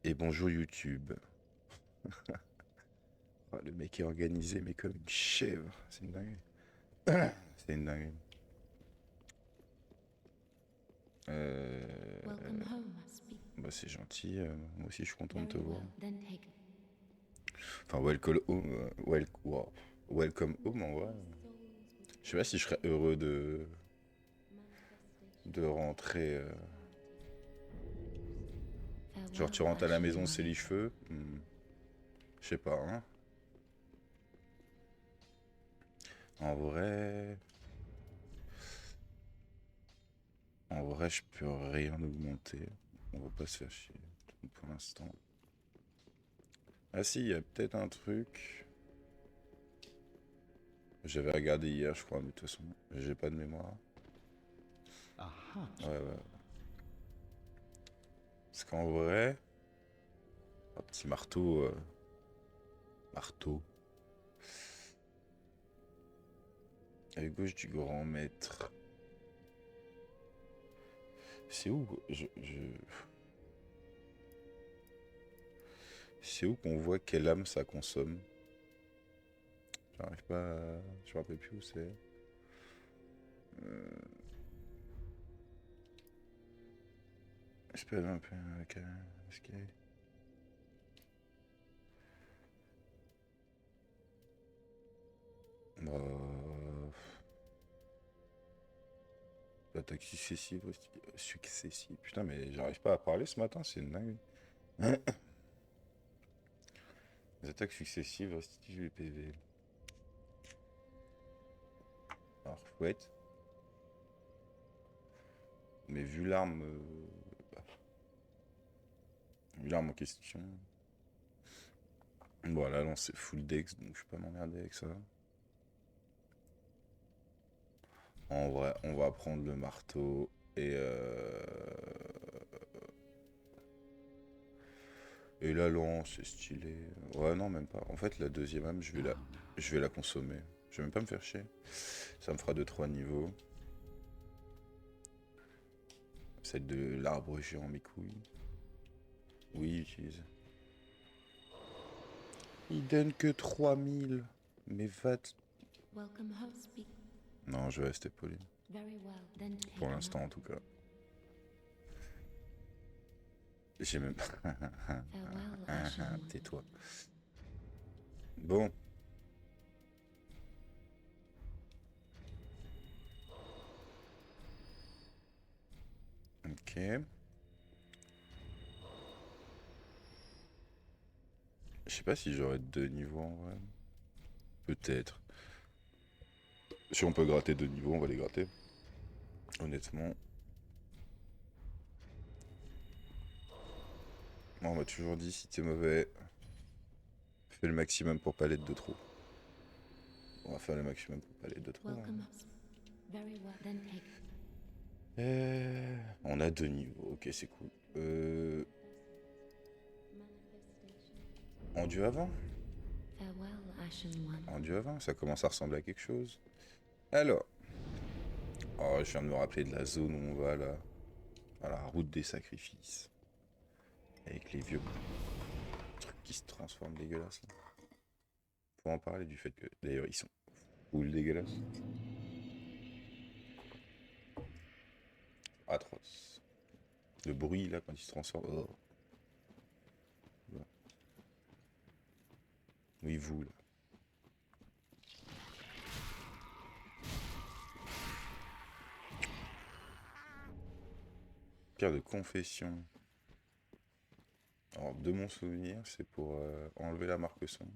Et bonjour YouTube. Ah, le mec est organisé, mais comme une chèvre. C'est une dinguerie. C'est une dinguerie. Welcome home, speak Bah c'est gentil. Moi aussi, je suis content de te very voir. well, then take Enfin, welcome home. Wow. Welcome home, en vrai. Je sais pas si je serais heureux de rentrer. Genre, tu farewell, rentres à la Ashen maison, c'est One. les cheveux. Je sais pas, hein. En vrai. En vrai, je peux rien augmenter. On va pas se faire chier. Pour l'instant. Ah si, il y a peut-être un truc. J'avais regardé hier, je crois, mais de toute façon, j'ai pas de mémoire. Aha. Ouais, ouais. Parce qu'en vrai, un petit marteau, marteau, à gauche du grand maître. C'est où C'est où qu'on voit quelle âme ça consomme? J'arrive pas à... Je me rappelle plus où c'est. J'espère un peu... Ok, est-ce qu'il est... Bah... L'attaque successive. Putain, mais j'arrive pas à parler ce matin, c'est une dingue. Les attaques successives restituent les PV. Alors, chouette. Mais vu l'arme... vu l'arme en question... Bon, là, non, c'est full dex, donc je vais pas m'emmerder avec ça. En vrai, on va prendre le marteau et... Et la lance, c'est stylé. Ouais, non, même pas. En fait, la deuxième âme, je vais la consommer. Je vais même pas me faire chier. Ça me fera 2-3 niveaux. Celle de l'arbre géant mes couilles. Oui, utilise. Il donne que 3000. Mais va... Welcome home, speak Non, je vais rester poli. very well, then Pour take a l'instant, en note. tout cas. J'ai même... Farewell, Ashen One. Tais-toi. Bon. Ok. Je sais pas si j'aurai 2 niveaux en vrai. Peut-être. Si on peut gratter 2 niveaux, on va les gratter. Honnêtement. Moi, on m'a toujours dit, si t'es mauvais, fais le maximum pour pas l'être de trop. On va faire le maximum pour pas l'être de trop. Welcome Hein. home, very well, then take On a 2 niveaux, ok, c'est cool. En dieu avant? farewell, Ashen One. En dieu avant, ça commence à ressembler à quelque chose. Alors. Oh, je viens de me rappeler de la zone où on va là. À la route des sacrifices. Avec les vieux trucs qui se transforment dégueulasses là. Faut en parler du fait que, d'ailleurs, ils sont full dégueulasses. Atroce. Le bruit là quand ils se transforment. Oh. Oui, vous là. Pierre de confession. Alors, de mon souvenir, c'est pour enlever la marque son.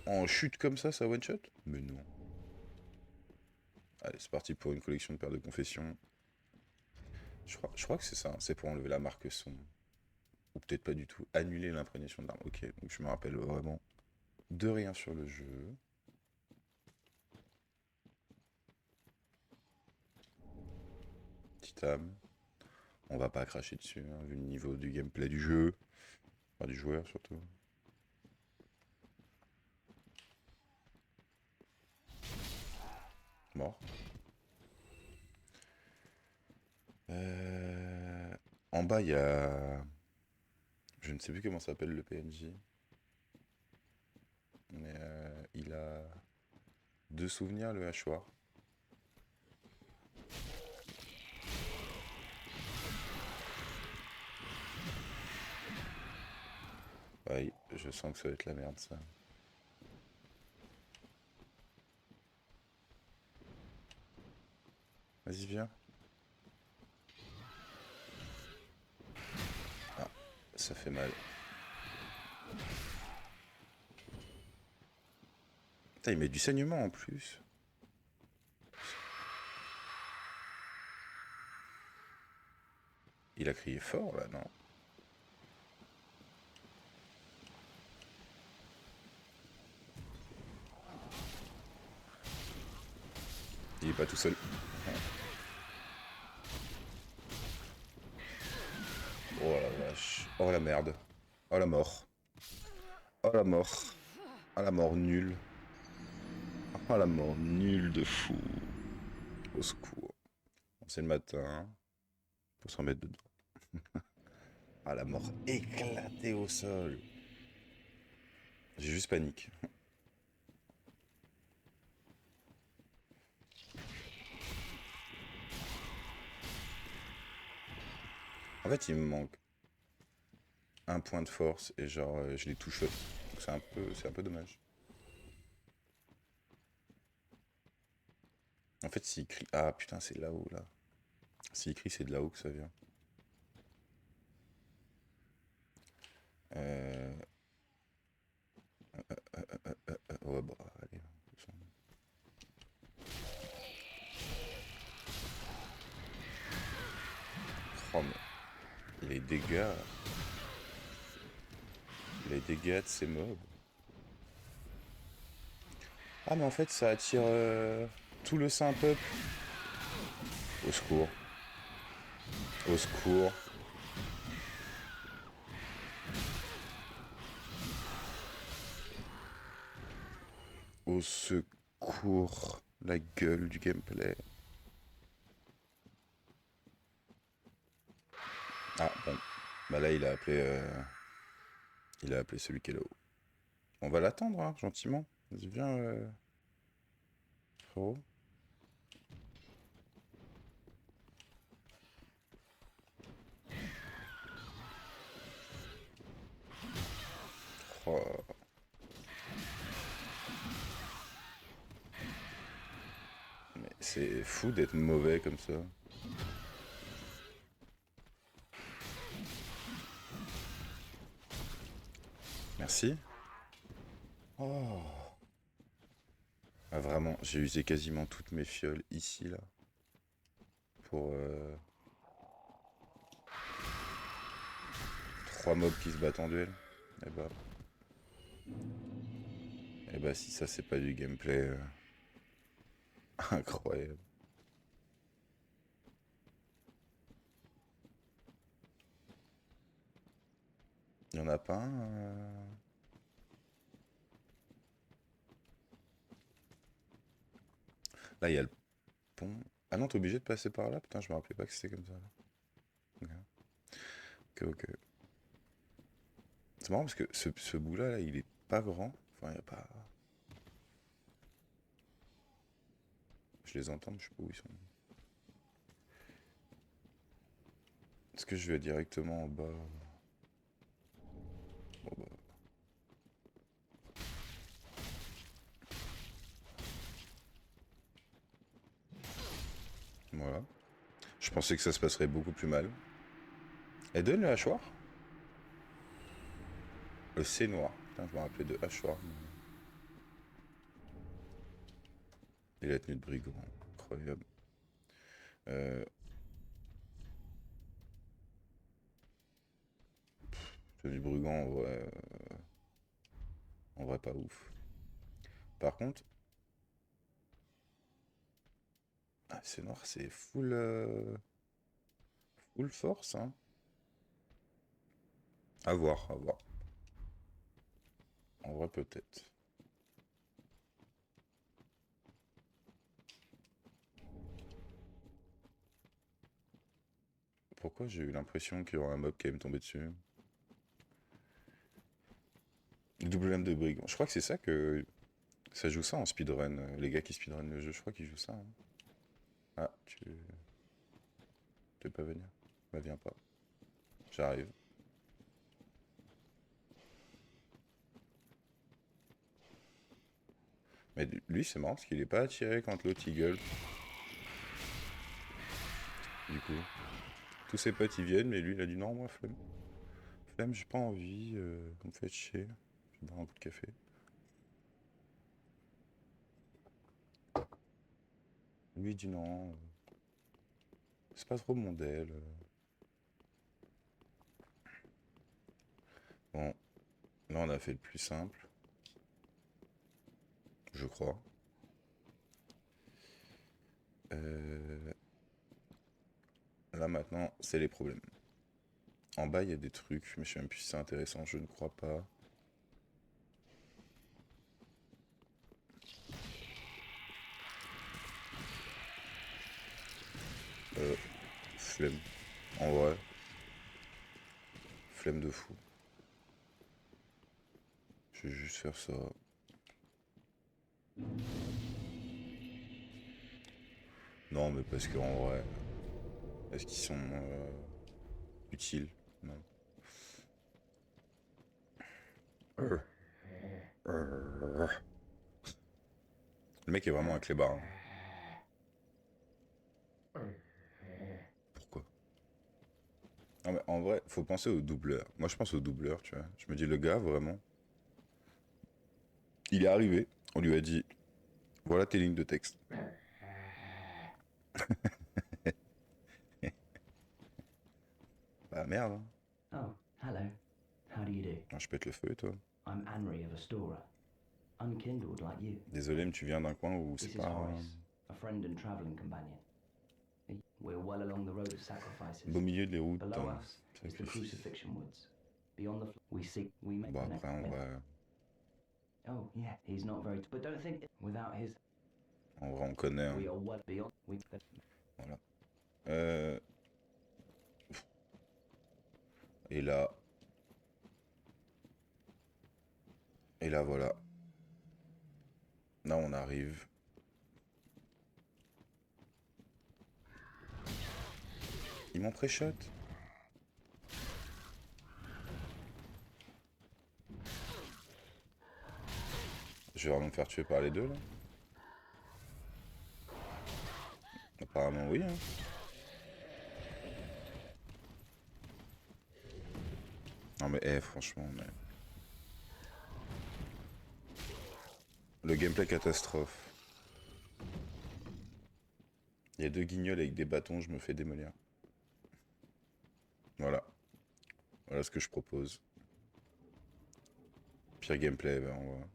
En chute comme ça one shot? Mais non. Allez, c'est parti pour une collection de paires de confession. Je crois que c'est ça, hein, c'est pour enlever la marque son. Ou peut-être pas du tout. Annuler l'imprégnation de l'arme. Ok, donc je me rappelle vraiment de rien sur le jeu. Petite âme. On va pas cracher dessus, hein, vu le niveau du gameplay du jeu. Enfin, du joueur surtout. Mort. En bas, il y a... Je ne sais plus comment s'appelle le PNJ. Mais il a 2 souvenirs, le hachoir. Ouais, je sens que ça va être la merde, ça. Vas-y, viens. Ah, ça fait mal. Putain, il met du saignement en plus. Il a crié fort, là, non? Il est pas tout seul. Oh la vache. Oh la merde. Oh la mort. Oh la mort. Oh la mort nulle. Oh la mort nulle de fou. Au secours. Bon, c'est le matin. Faut se remettre dedans. Ah la mort éclatée au sol. J'ai juste panique. En fait, il me manque un point de force et genre je les touche. Donc c'est un peu dommage. En fait, s'il crie, ah putain, c'est là-haut là. S'il crie, c'est de là-haut que ça vient. Euh... Ouais bah allez. Oh mais les dégâts de ces mobs. Ah mais en fait ça attire tout le saint peuple. Au secours. Au secours. Au secours. La gueule du gameplay. Ah bon. Bah là il a appelé celui qui est là-haut. On va l'attendre hein, gentiment. Vas-y viens frérot. Oh, mais c'est fou d'être mauvais comme ça. Merci. Oh. Ah, vraiment, j'ai usé quasiment toutes mes fioles ici, là. Pour 3 mobs qui se battent en duel. Et bah. Et bah, si ça, c'est pas du gameplay incroyable. Il y en a pas un Là, il y a le pont. Ah non, t'es obligé de passer par là? Putain, je me rappelais pas que c'était comme ça. Là. Ok, ok. C'est marrant parce que ce bout-là, là, il est pas grand. Enfin, il y a pas. Je les entends, mais je sais pas où ils sont. Est-ce que je vais directement en bas? Bon, bah. Voilà. Je pensais que ça se passerait beaucoup plus mal. Elle donne le hachoir? Le C noir. Putain, je me rappelais de hachoir. Et la tenue de brigand. Incroyable. Euh, tenue de brigand, en vrai, pas ouf. Par contre, ah, c'est noir, c'est full force, hein. À voir, à voir. En vrai, peut-être. pourquoi j'ai eu l'impression qu'il y aurait un mob qui allait me tomber dessus. WM de brigand. Je crois que c'est ça que... Ça joue ça en speedrun. Les gars qui speedrun le jeu, je crois qu'ils jouent ça. Hein. Ah, tu... Tu veux pas venir? Bah viens pas. J'arrive. Mais lui, c'est marrant parce qu'il est pas attiré quand l'autre il gueule. Du coup, tous ses potes ils viennent, mais lui il a dit non, moi flemme. Flemme, j'ai pas envie, vous me faites chier. Je vais boire un coup de café. Lui il dit non, c'est pas trop mon dél. Bon, là on a fait le plus simple. Je crois. Là maintenant, c'est les problèmes. En bas, il y a des trucs, mais je sais même plus si c'est intéressant, je ne crois pas. Flemme. En vrai. Flemme de fou. Je vais juste faire ça. Non, mais parce qu'en vrai, est-ce qu'ils sont utiles? Non. Le mec est vraiment un clébard. Hein. Pourquoi? Non, mais en vrai, faut penser au doubleur. Moi, je pense au doubleur, tu vois. Je me dis, le gars, vraiment, il est arrivé, on lui a dit, voilà tes lignes de texte. Bah merde, hein. Oh, hello. How do you do? Ah, je pète le feu, toi. I'm Anri of Astora. Unkindled like you. Désolé, mais tu viens d'un coin où This c'est is pas... Horace, a friend and traveling companion. We're well along the road of sacrifices. Beau milieu des routes, Below hein. us is the Sacrifice. crucifixion woods. Beyond the we seek, we make Bon, the après, next on step. va... Oh, yeah, he's not very... But don't think without his... En vrai, on connaît, hein. We are well beyond... We... Voilà. Et là... Et là, voilà. Là, on arrive. Ils m'ont pré-shot. Je vais vraiment me faire tuer par les deux, là. Apparemment, oui, hein. Non, mais, franchement, mais... Le gameplay catastrophe. Il y a deux guignols avec des bâtons, je me fais démolir. Voilà. Voilà ce que je propose. Pire gameplay, ben, on va...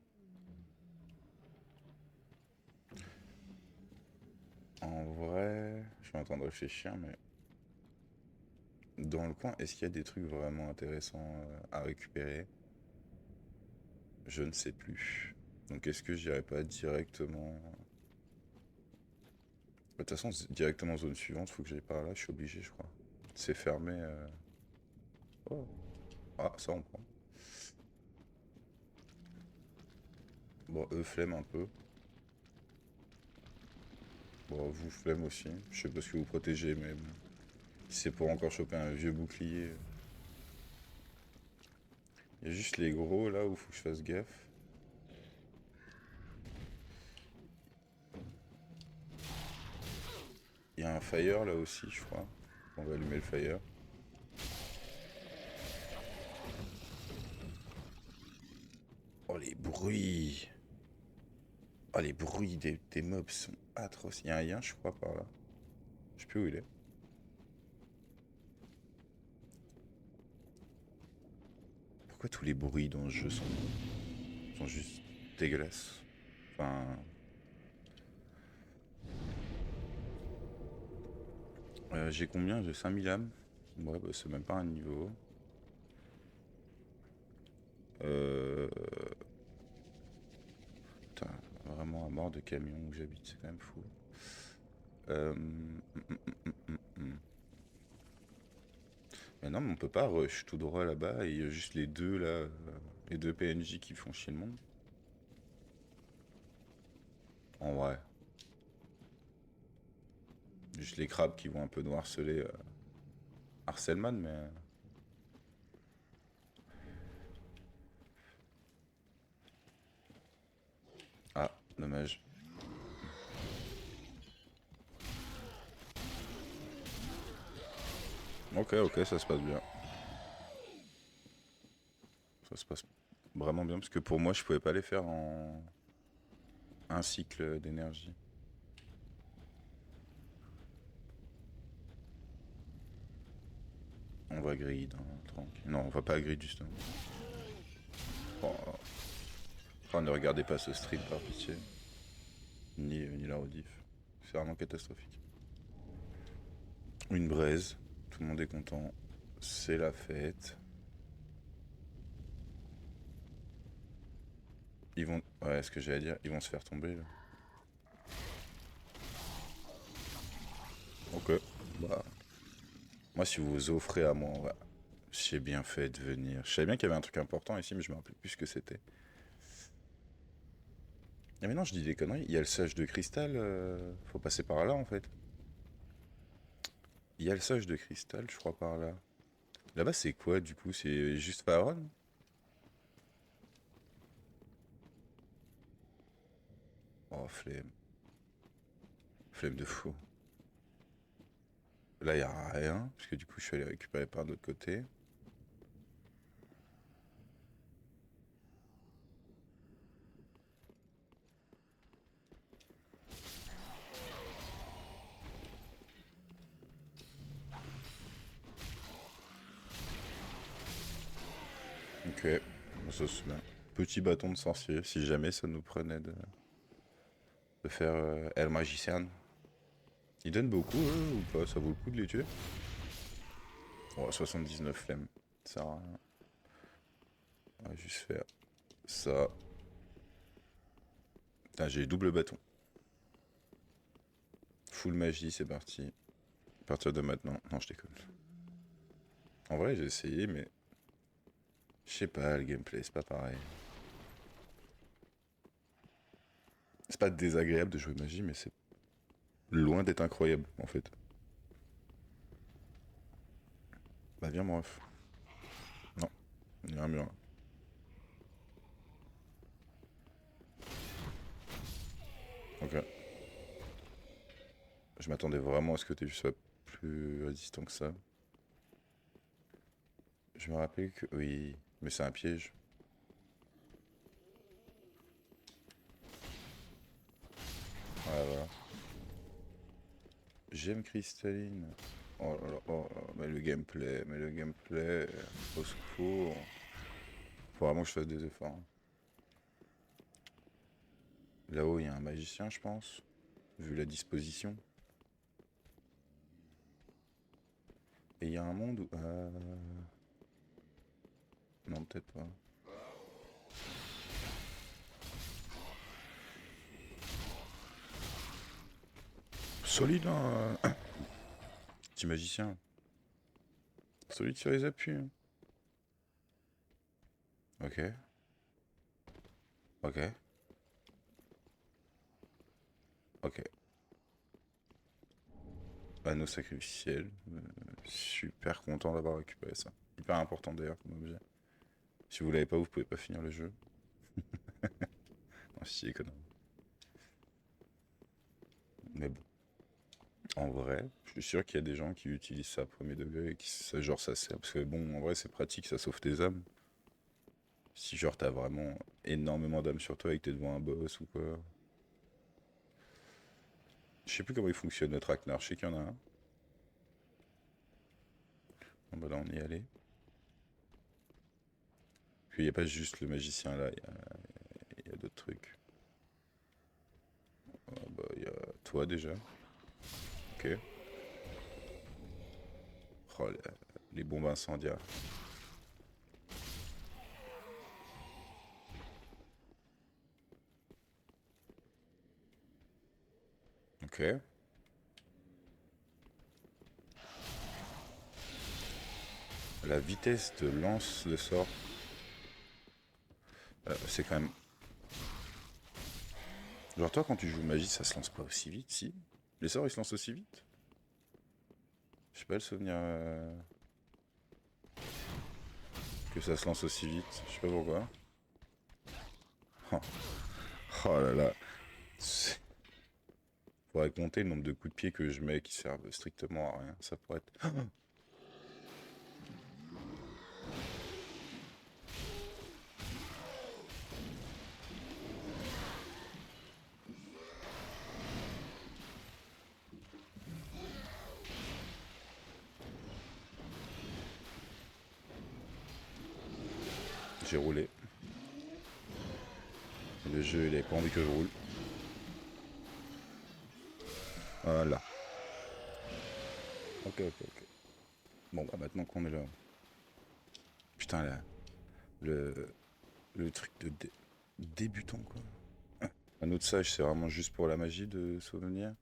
En vrai, je suis en train de réfléchir, mais... Dans le coin, est-ce qu'il y a des trucs vraiment intéressants à récupérer? Je ne sais plus. Donc est-ce que j'irai pas directement... De toute façon, directement zone suivante, faut que j'aille par là, je suis obligé, je crois. C'est fermé. Oh. Ah, ça on prend. Bon, eux flemme un peu. Bon, vous flemme aussi. Je sais pas ce que vous protégez, mais bon. Si c'est pour encore choper un vieux bouclier. Il y a juste les gros là où faut que je fasse gaffe. Il y a un fire là aussi, je crois. On va allumer le fire. Oh les bruits! Oh les bruits des mobs sont atroces. Il y a un lien, je crois, par là. Je sais plus où il est. Pourquoi tous les bruits dans le jeu sont juste dégueulasses? Enfin... j'ai combien? J'ai 5000 âmes. Ouais, bah, c'est même pas un niveau. Putain, vraiment à mort de camion où j'habite, c'est quand même fou. Mais non, mais on peut pas rush tout droit là-bas et il y a juste les deux là, les deux PNJ qui font chier le monde. En vrai. Juste les crabes qui vont un peu nous harceler Harcelman, mais. Ah, dommage. Ok, ok, ça se passe bien. Ça se passe vraiment bien parce que pour moi, je pouvais pas les faire en un cycle d'énergie. On va grid, hein, tranquille. Non, on va pas grid justement. Oh, oh, ne regardez pas ce stream par pitié. Ni la rediff. C'est vraiment catastrophique. Une braise, tout le monde est content. C'est la fête. Ils vont. Ouais, ce que j'allais dire, ils vont se faire tomber là. Ok. Bah. Moi, si vous offrez à moi, ouais. J'ai bien fait de venir. Je savais bien qu'il y avait un truc important ici, mais je me rappelais plus ce que c'était. Ah mais non, je dis des conneries. Il y a le sage de cristal. Faut passer par là en fait. Il y a le sage de cristal, je crois, par là. Là-bas, c'est quoi du coup? C'est juste Faron? Oh, flemme. Flemme de fou. Là, il y a rien, parce que du coup, je suis allé récupérer par l'autre côté. Ok, bon, ça se met. Petit bâton de sorcier, si jamais ça nous prenait de faire El Magician. Ils donnent beaucoup, eux, ou pas? Ça vaut le coup de les tuer? Oh, 79 flemme. Ça sert à rien. On va juste faire ça. Putain, j'ai double bâton. Full magie, c'est parti. À partir de maintenant. Non, je déconne. En vrai, j'ai essayé, mais. Je sais pas, le gameplay, c'est pas pareil. C'est pas désagréable de jouer magie, mais c'est loin d'être incroyable, en fait. Bah, viens, mon ref. Non, il y a un mur. Ok. Je m'attendais vraiment à ce que tu sois plus résistant que ça. Je me rappelle que. Oui, mais c'est un piège. Voilà, voilà. J'aime cristalline. Oh là là, oh là là, mais le gameplay, au secours. Faut vraiment que je fasse des efforts. Là-haut, il y a un magicien, je pense, vu la disposition. Et il y a un monde où. Non, peut-être pas. Solide, hein. Petit magicien. Solide sur les appuis, hein. Ok. Ok. Ok. Anneau sacrificiel. Super content d'avoir récupéré ça. Hyper important d'ailleurs comme objet. Si vous l'avez pas, vous pouvez pas finir le jeu. Non, si, économe. Mais bon. En vrai, je suis sûr qu'il y a des gens qui utilisent ça à premier degré et qui genre ça sert. Parce que bon, en vrai, c'est pratique, ça sauve tes âmes. Si genre t'as vraiment énormément d'âmes sur toi et que t'es devant un boss ou quoi. Je sais plus comment il fonctionne notre Ragnar, je sais qu'il y en a un. Bon bah là on y est allé. Puis il n'y a pas juste le magicien là, il y a d'autres trucs. Ah bah il y a toi déjà. Ok. Oh, les bombes incendiaires. Ok. La vitesse de lance de sort, c'est quand même... Genre toi, quand tu joues magie, ça se lance pas aussi vite, si? Les sorts, ils se lancent aussi vite? J'ai pas le souvenir que ça se lance aussi vite. Je sais pas pourquoi. Oh, oh là là. Faudrait compter le nombre de coups de pied que je mets qui servent strictement à rien. Ça pourrait être... J'ai roulé. Le jeu, il avait pas envie que je roule. Voilà. Ok, ok, ok. Bon, bah maintenant qu'on est là... Putain, là... Le... Le truc de débutant, quoi. Un autre sage, c'est vraiment juste pour la magie de souvenir.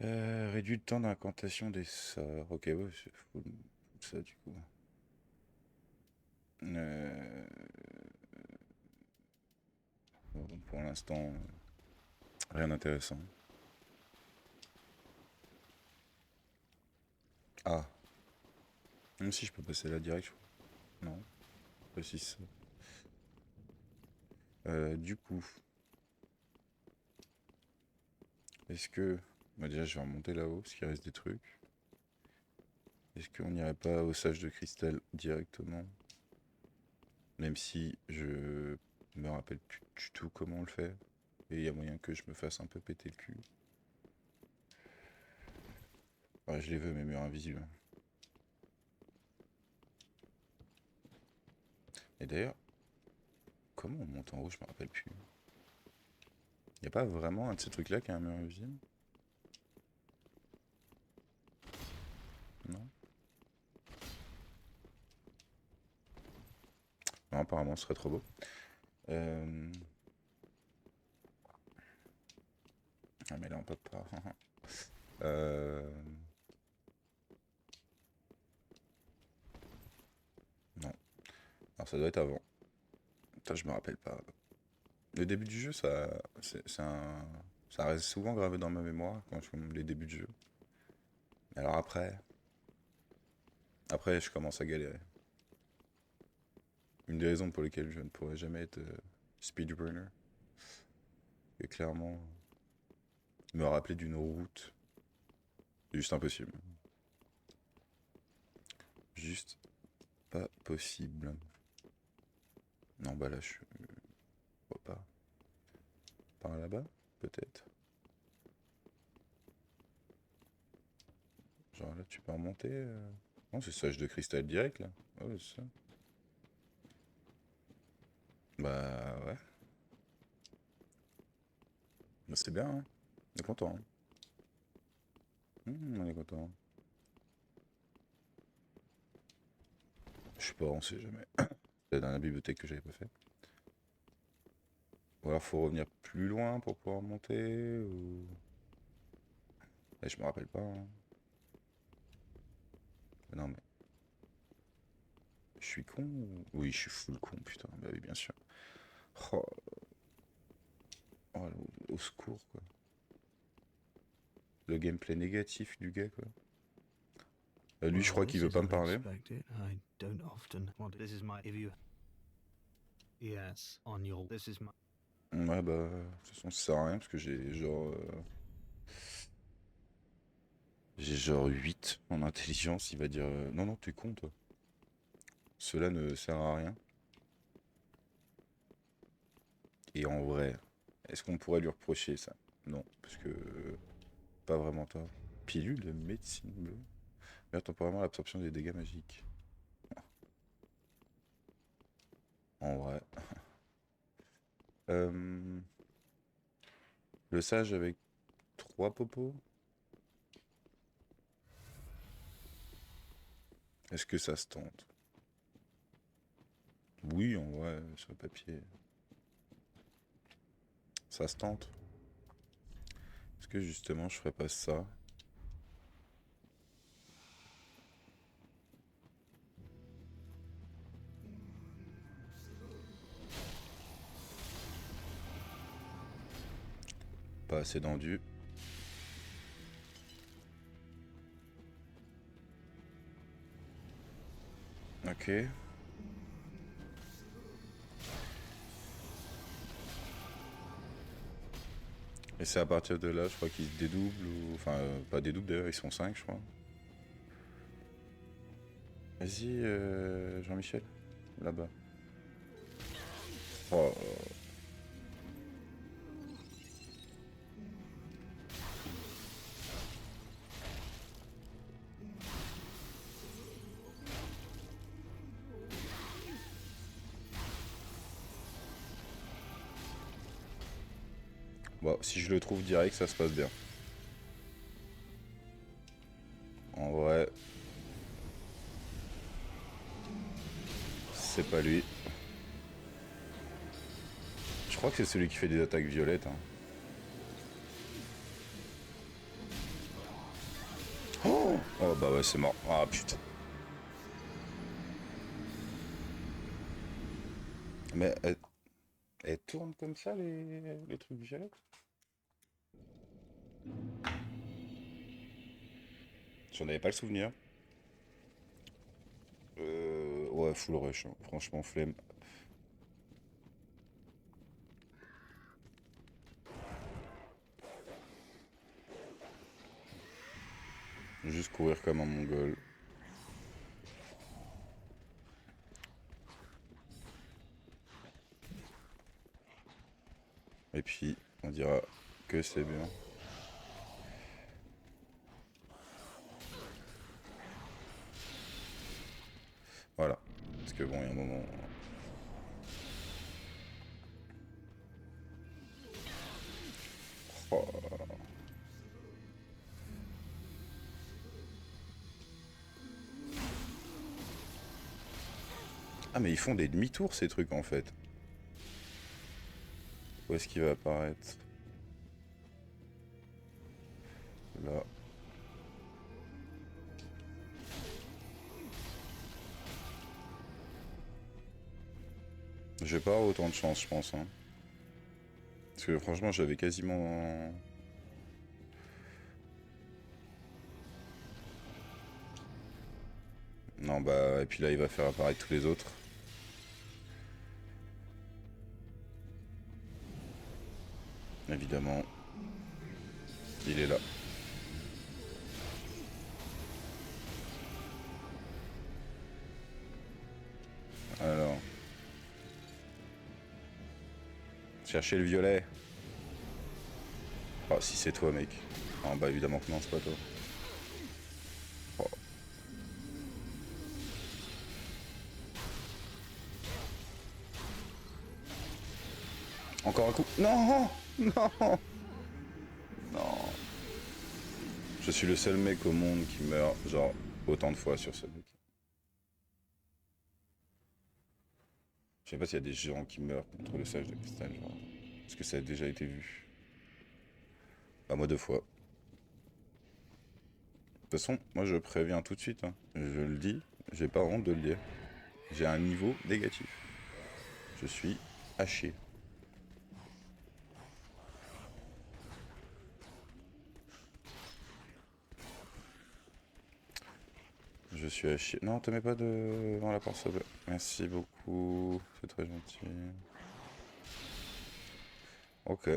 Réduit le temps d'incantation des sorts. Ok, ouais, c'est full ça du coup. Euh, bon, pour l'instant, rien d'intéressant. Ah, même si je peux passer là direct, je crois. Non, pas si ça. Du coup, est-ce que... Bah déjà, je vais remonter là-haut, parce qu'il reste des trucs. Est-ce qu'on n'irait pas au sage de cristal directement? Même si je me rappelle plus du tout comment on le fait. Et il y a moyen que je me fasse un peu péter le cul. Ouais, je les veux, mes murs invisibles. Et d'ailleurs, comment on monte en haut, je me rappelle plus. Y a pas vraiment un de ces trucs-là qui a un mur invisible? Non? Non, apparemment, ce serait trop beau. Ah, mais là, on peut pas. euh... Non. Alors, ça doit être avant. Putain, je me rappelle pas. Le début du jeu, c'est un... ça reste souvent gravé dans ma mémoire quand je les débuts de jeu. Mais alors après, je commence à galérer. Une des raisons pour lesquelles je ne pourrais jamais être speedrunner. Et clairement, me rappeler d'une route, c'est juste impossible. Juste pas possible. Non, bah là, je vois pas. Par là-bas, peut-être. Genre là, tu peux remonter. Non, c'est sage de cristal direct, là. Ouais, c'est ça. Bah ouais. Bah, c'est bien, hein. On est content, hein. On est content. Je sais pas, on sait jamais. C'est dans la bibliothèque que j'avais pas fait. Ou alors faut revenir plus loin pour pouvoir monter, ou... je me rappelle pas, hein. Non mais... Je suis con ou... Oui, je suis full con, putain. Bah oui, bien sûr. Oh, oh, au secours, quoi. Le gameplay négatif du gars, quoi. Lui, je crois qu'il veut pas me parler. I don't often want it. This is my if you yes on your this is my Ouais, bah, de toute façon, ça sert à rien parce que j'ai genre. J'ai genre 8 en intelligence. Il va dire non, non, t'es con, toi. Cela ne sert à rien. Et en vrai, est-ce qu'on pourrait lui reprocher ça? Non, parce que. Pas vraiment tort. Pilule de médecine bleue. Merde temporairement l'absorption des dégâts magiques. En vrai. Euh, le sage avec 3 popos. Est-ce que ça se tente? Oui, en vrai, sur le papier. Ça se tente. Est-ce que justement je ferais pas ça? pas assez d'endu. Ok. Et c'est à partir de là, je crois qu'ils se dédoublent, ou... Enfin, pas dédoublent d'ailleurs, ils sont 5, je crois. Vas-y, Jean-Michel, là-bas. Oh. Bon, si je le trouve direct, ça se passe bien. En vrai... C'est pas lui. Je crois que c'est celui qui fait des attaques violettes. Hein. Oh, oh bah ouais, c'est mort. Ah putain. Mais elle tourne comme ça les trucs violets? J'en avais pas le souvenir. Ouais, full rush. Hein. Franchement, flemme. Juste courir comme un mongol. Et puis, on dira que c'est bien. Voilà. Parce que bon, il y a un moment... Oh. Ah mais ils font des demi-tours ces trucs en fait. Où est-ce qu'il va apparaître? Là. Je vais pas avoir autant de chance, je pense. Hein. Parce que franchement, j'avais quasiment... Non, bah... Et puis là, il va faire apparaître tous les autres. Évidemment. Il est là. Alors... Cherchez le violet. Oh, si c'est toi, mec. Ah, bah évidemment que non, c'est pas toi. Oh. Encore un coup. Non. Non. Non. Je suis le seul mec au monde qui meurt, genre, autant de fois sur ce mec. Je sais pas s'il y a des gens qui meurent contre le sage de cristal, genre. Est-ce que ça a déjà été vu? Bah moi 2 fois. De toute façon, moi je préviens tout de suite, hein. Je le dis, j'ai pas honte de le dire. J'ai un niveau négatif. Je suis à chier. Je suis à chier. Non, te mets pas devant la porte, s'il te plaît. Merci beaucoup, c'est très gentil. Ok.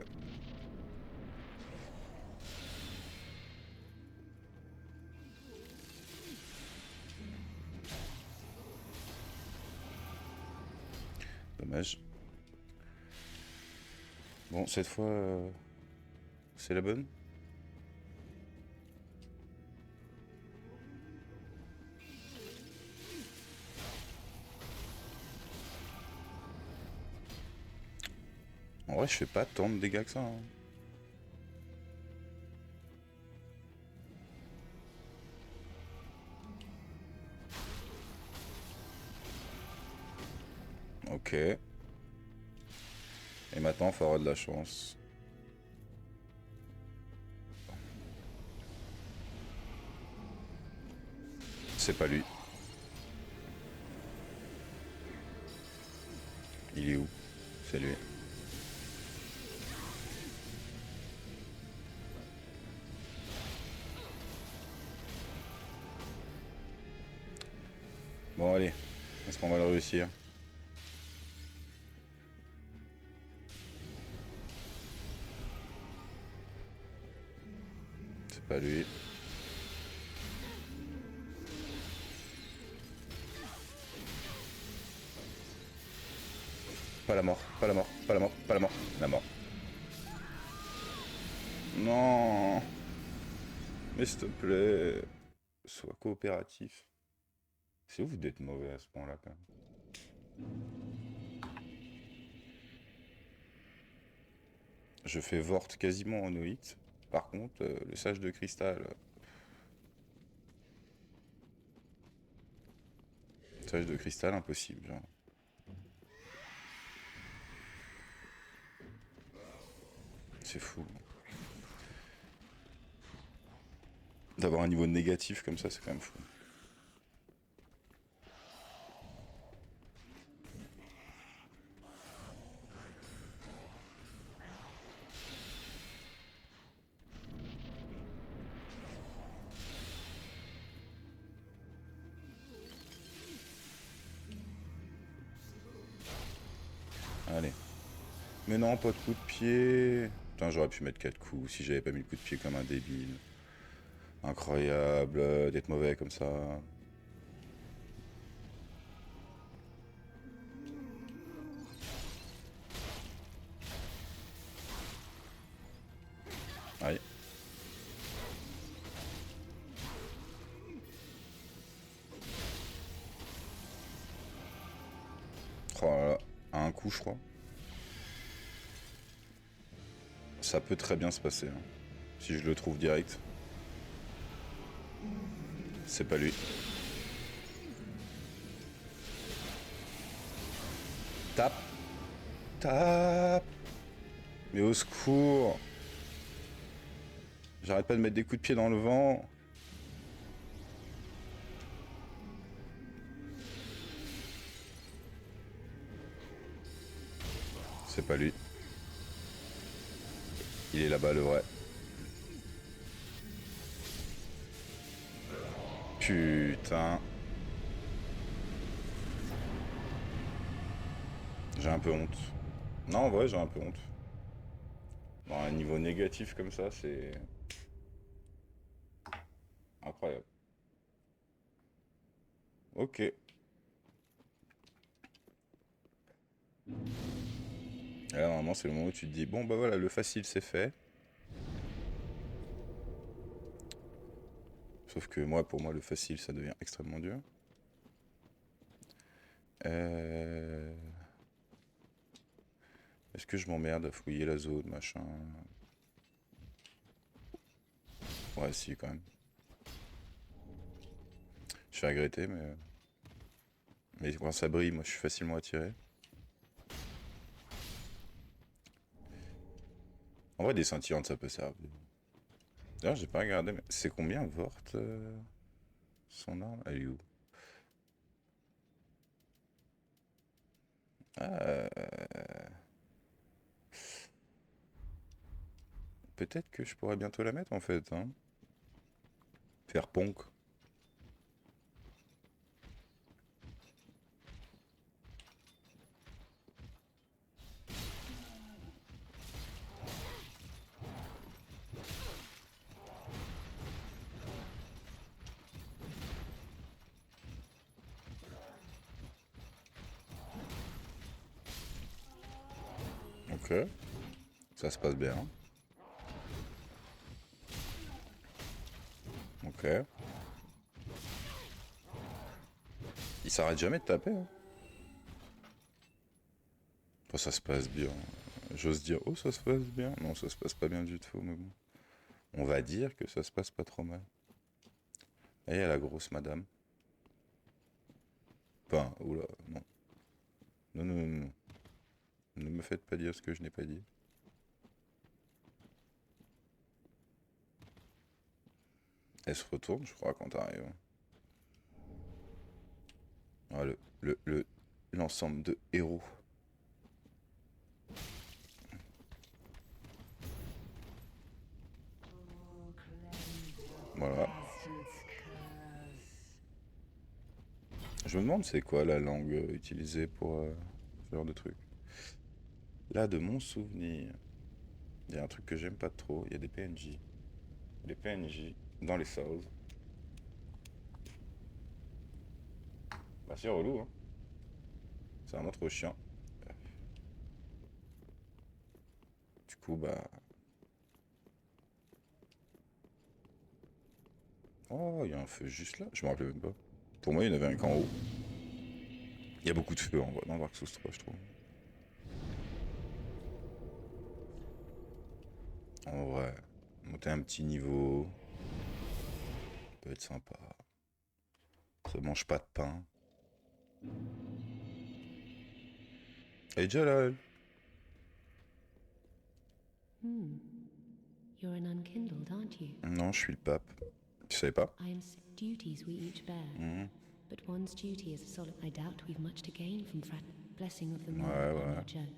Dommage. Bon, cette fois, c'est la bonne? En vrai, je fais pas tant de dégâts que ça. Hein. Ok. Et maintenant, il faut avoir de la chance. C'est pas lui. Il est où? C'est lui. Bon, allez. Est-ce qu'on va le réussir? C'est pas lui. Pas la mort, pas la mort, pas la mort, pas la mort. La mort. Non. Mais s'il te plaît, sois coopératif. C'est ouf d'être mauvais à ce point-là, quand même. Je fais Vort quasiment en hit. Par contre, le sage de cristal. Sage de cristal, impossible, genre. C'est fou. D'avoir un niveau négatif comme ça, c'est quand même fou. Allez. Mais non, pas de coup de pied. Putain, j'aurais pu mettre 4 coups si j'avais pas mis le coup de pied comme un débile. Incroyable d'être mauvais comme ça. Aïe. Oh là là. À un coup, je crois. Ça peut très bien se passer. Hein. Si je le trouve direct. C'est pas lui. Tape. Tape. Mais au secours. J'arrête pas de mettre des coups de pied dans le vent. C'est pas lui. Il est là-bas, le vrai. Putain. J'ai un peu honte. Non, en vrai, j'ai un peu honte. Bon, un niveau négatif comme ça, c'est incroyable. Ok. Et là, normalement, c'est le moment où tu te dis, bon, bah voilà, le facile, c'est fait. Sauf que moi, pour moi, le facile, ça devient extrêmement dur. Euh... Est-ce que je m'emmerde à fouiller la zone, machin? Ouais, si, quand même. Je vais regretter, mais... Mais quand ça brille, moi, je suis facilement attiré. En vrai, des scintillantes, ça peut servir. D'ailleurs, j'ai pas regardé, mais c'est combien Vort son arme? Elle est où? Ah, peut-être que je pourrais bientôt la mettre en fait. Hein. Faire ponk. Ok. Ça se passe bien. Ok. Il s'arrête jamais de taper. Hein. Enfin, ça se passe bien. J'ose dire, oh, ça se passe bien. Non, ça se passe pas bien du tout, mais bon. On va dire que ça se passe pas trop mal. Et il y a la grosse madame. Enfin, oula, non. Non, non, non, non. Ne me faites pas dire ce que je n'ai pas dit. Elle se retourne, je crois, quand t'arrives. Ah, l'ensemble de héros. Voilà. Je me demande c'est quoi la langue utilisée pour ce genre de truc. Là, de mon souvenir, il y a un truc que j'aime pas trop. Il y a des PNJ. Les PNJ dans les Souls. Bah, c'est relou, hein. C'est vraiment trop chiant. Du coup, bah. Oh, il y a un feu juste là. Je me rappelais même pas. Pour moi, il y en avait un qu'en haut. Il y a beaucoup de feu en vrai dans Dark Souls 3, je trouve. En vrai, monter un petit niveau. Peut être sympa. Ça mange pas de pain. Elle est déjà là, elle. Hmm. You're an unkindled, aren't you? Non, je suis le pape. Tu savais pas? I am duties we each bear. Mhm. But one's duty is a solid. I doubt we've much to gain from blessing of the moon Ouais, upon ouais. your journey.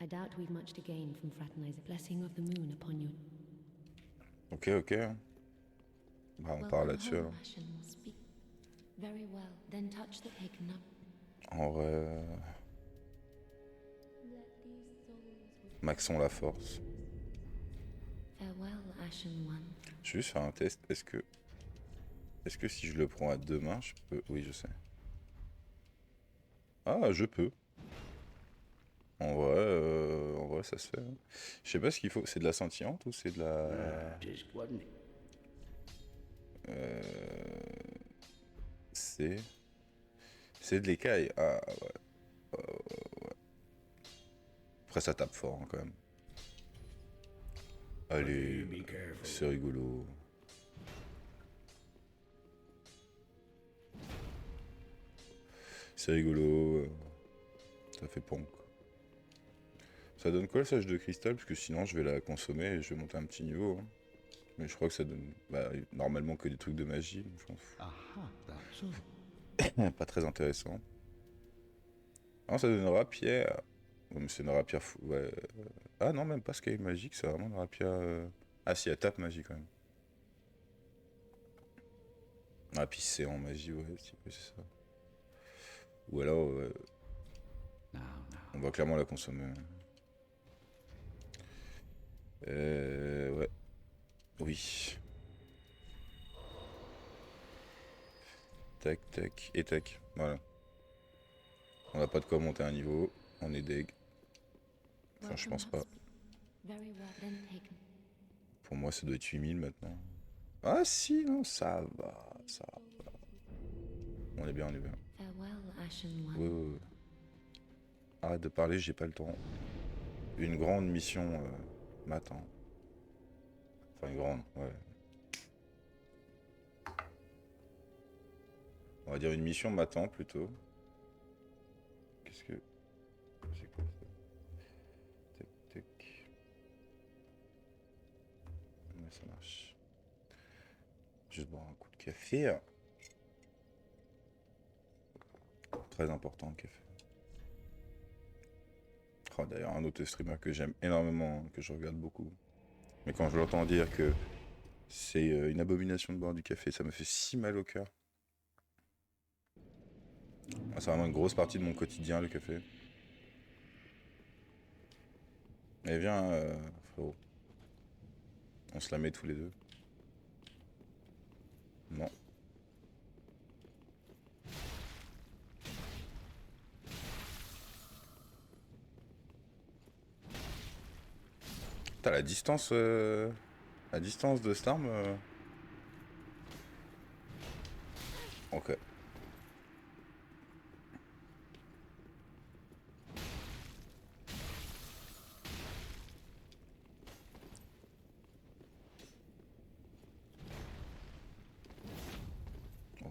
I doubt we've much to gain from fraternizing. Blessing of the moon upon your. Ok, ok. Bah, on part là-dessus alors. Ashen will speak. Very well. Then touch the pagan up. En vrai. Let these souls. Maxon la force. Farewell, Ashen One. Je vais juste faire un test. Est-ce que si je le prends à deux mains, je peux. Oui, je sais. Ah, je peux. En vrai, ça se fait, hein. Je sais pas ce qu'il faut. C'est de la scintillante ou c'est de la. Euh, C'est. C'est de l'écaille. Ah, ouais. Après, ça tape fort, hein, quand même. Allez, c'est rigolo. C'est rigolo. Ça fait ponk. Ça donne quoi le sage de cristal? Parce que sinon, je vais la consommer et je vais monter un petit niveau, hein. Mais je crois que ça donne bah, normalement que des trucs de magie. Donc je m'en fous. Aha, that's all. Pas très intéressant. Ah, ça donne une rapière. Ouais, mais c'est une rapière fou. Ouais. Ah non, même pas scale magique, c'est vraiment une rapière. Ah si, elle tape magie quand même. Ah, puis c'est en magie, ouais, c'est ça. Ou alors, Now, now. on va clairement la consommer. Ouais. Oui. Tac, tac, et tac. Voilà. On n'a pas de quoi monter un niveau. On est deg. Enfin, je pense pas. Very well. Then taken. Pour moi, ça doit être 8000 maintenant. Ah si, non, ça va. Ça va. On est bien, on est bien. Farewell, Ashen One. Ouais, ouais, ouais. Arrête de parler, j'ai pas le temps. Une grande mission m'attend. Enfin, une grande, ouais. On va dire une mission m'attend plutôt. Qu'est-ce que. C'est quoi ça? Tac, tac. Ouais, ça marche. Juste boire un coup de café. Très important le café. Oh, d'ailleurs, un autre streamer que j'aime énormément, que je regarde beaucoup. Mais quand je l'entends dire que c'est une abomination de boire du café, ça me fait si mal au cœur. Ah, c'est vraiment une grosse partie de mon quotidien, le café. Mais viens, frérot. On se la met tous les deux. Non. T'as la distance. La distance de cette arme. Ok.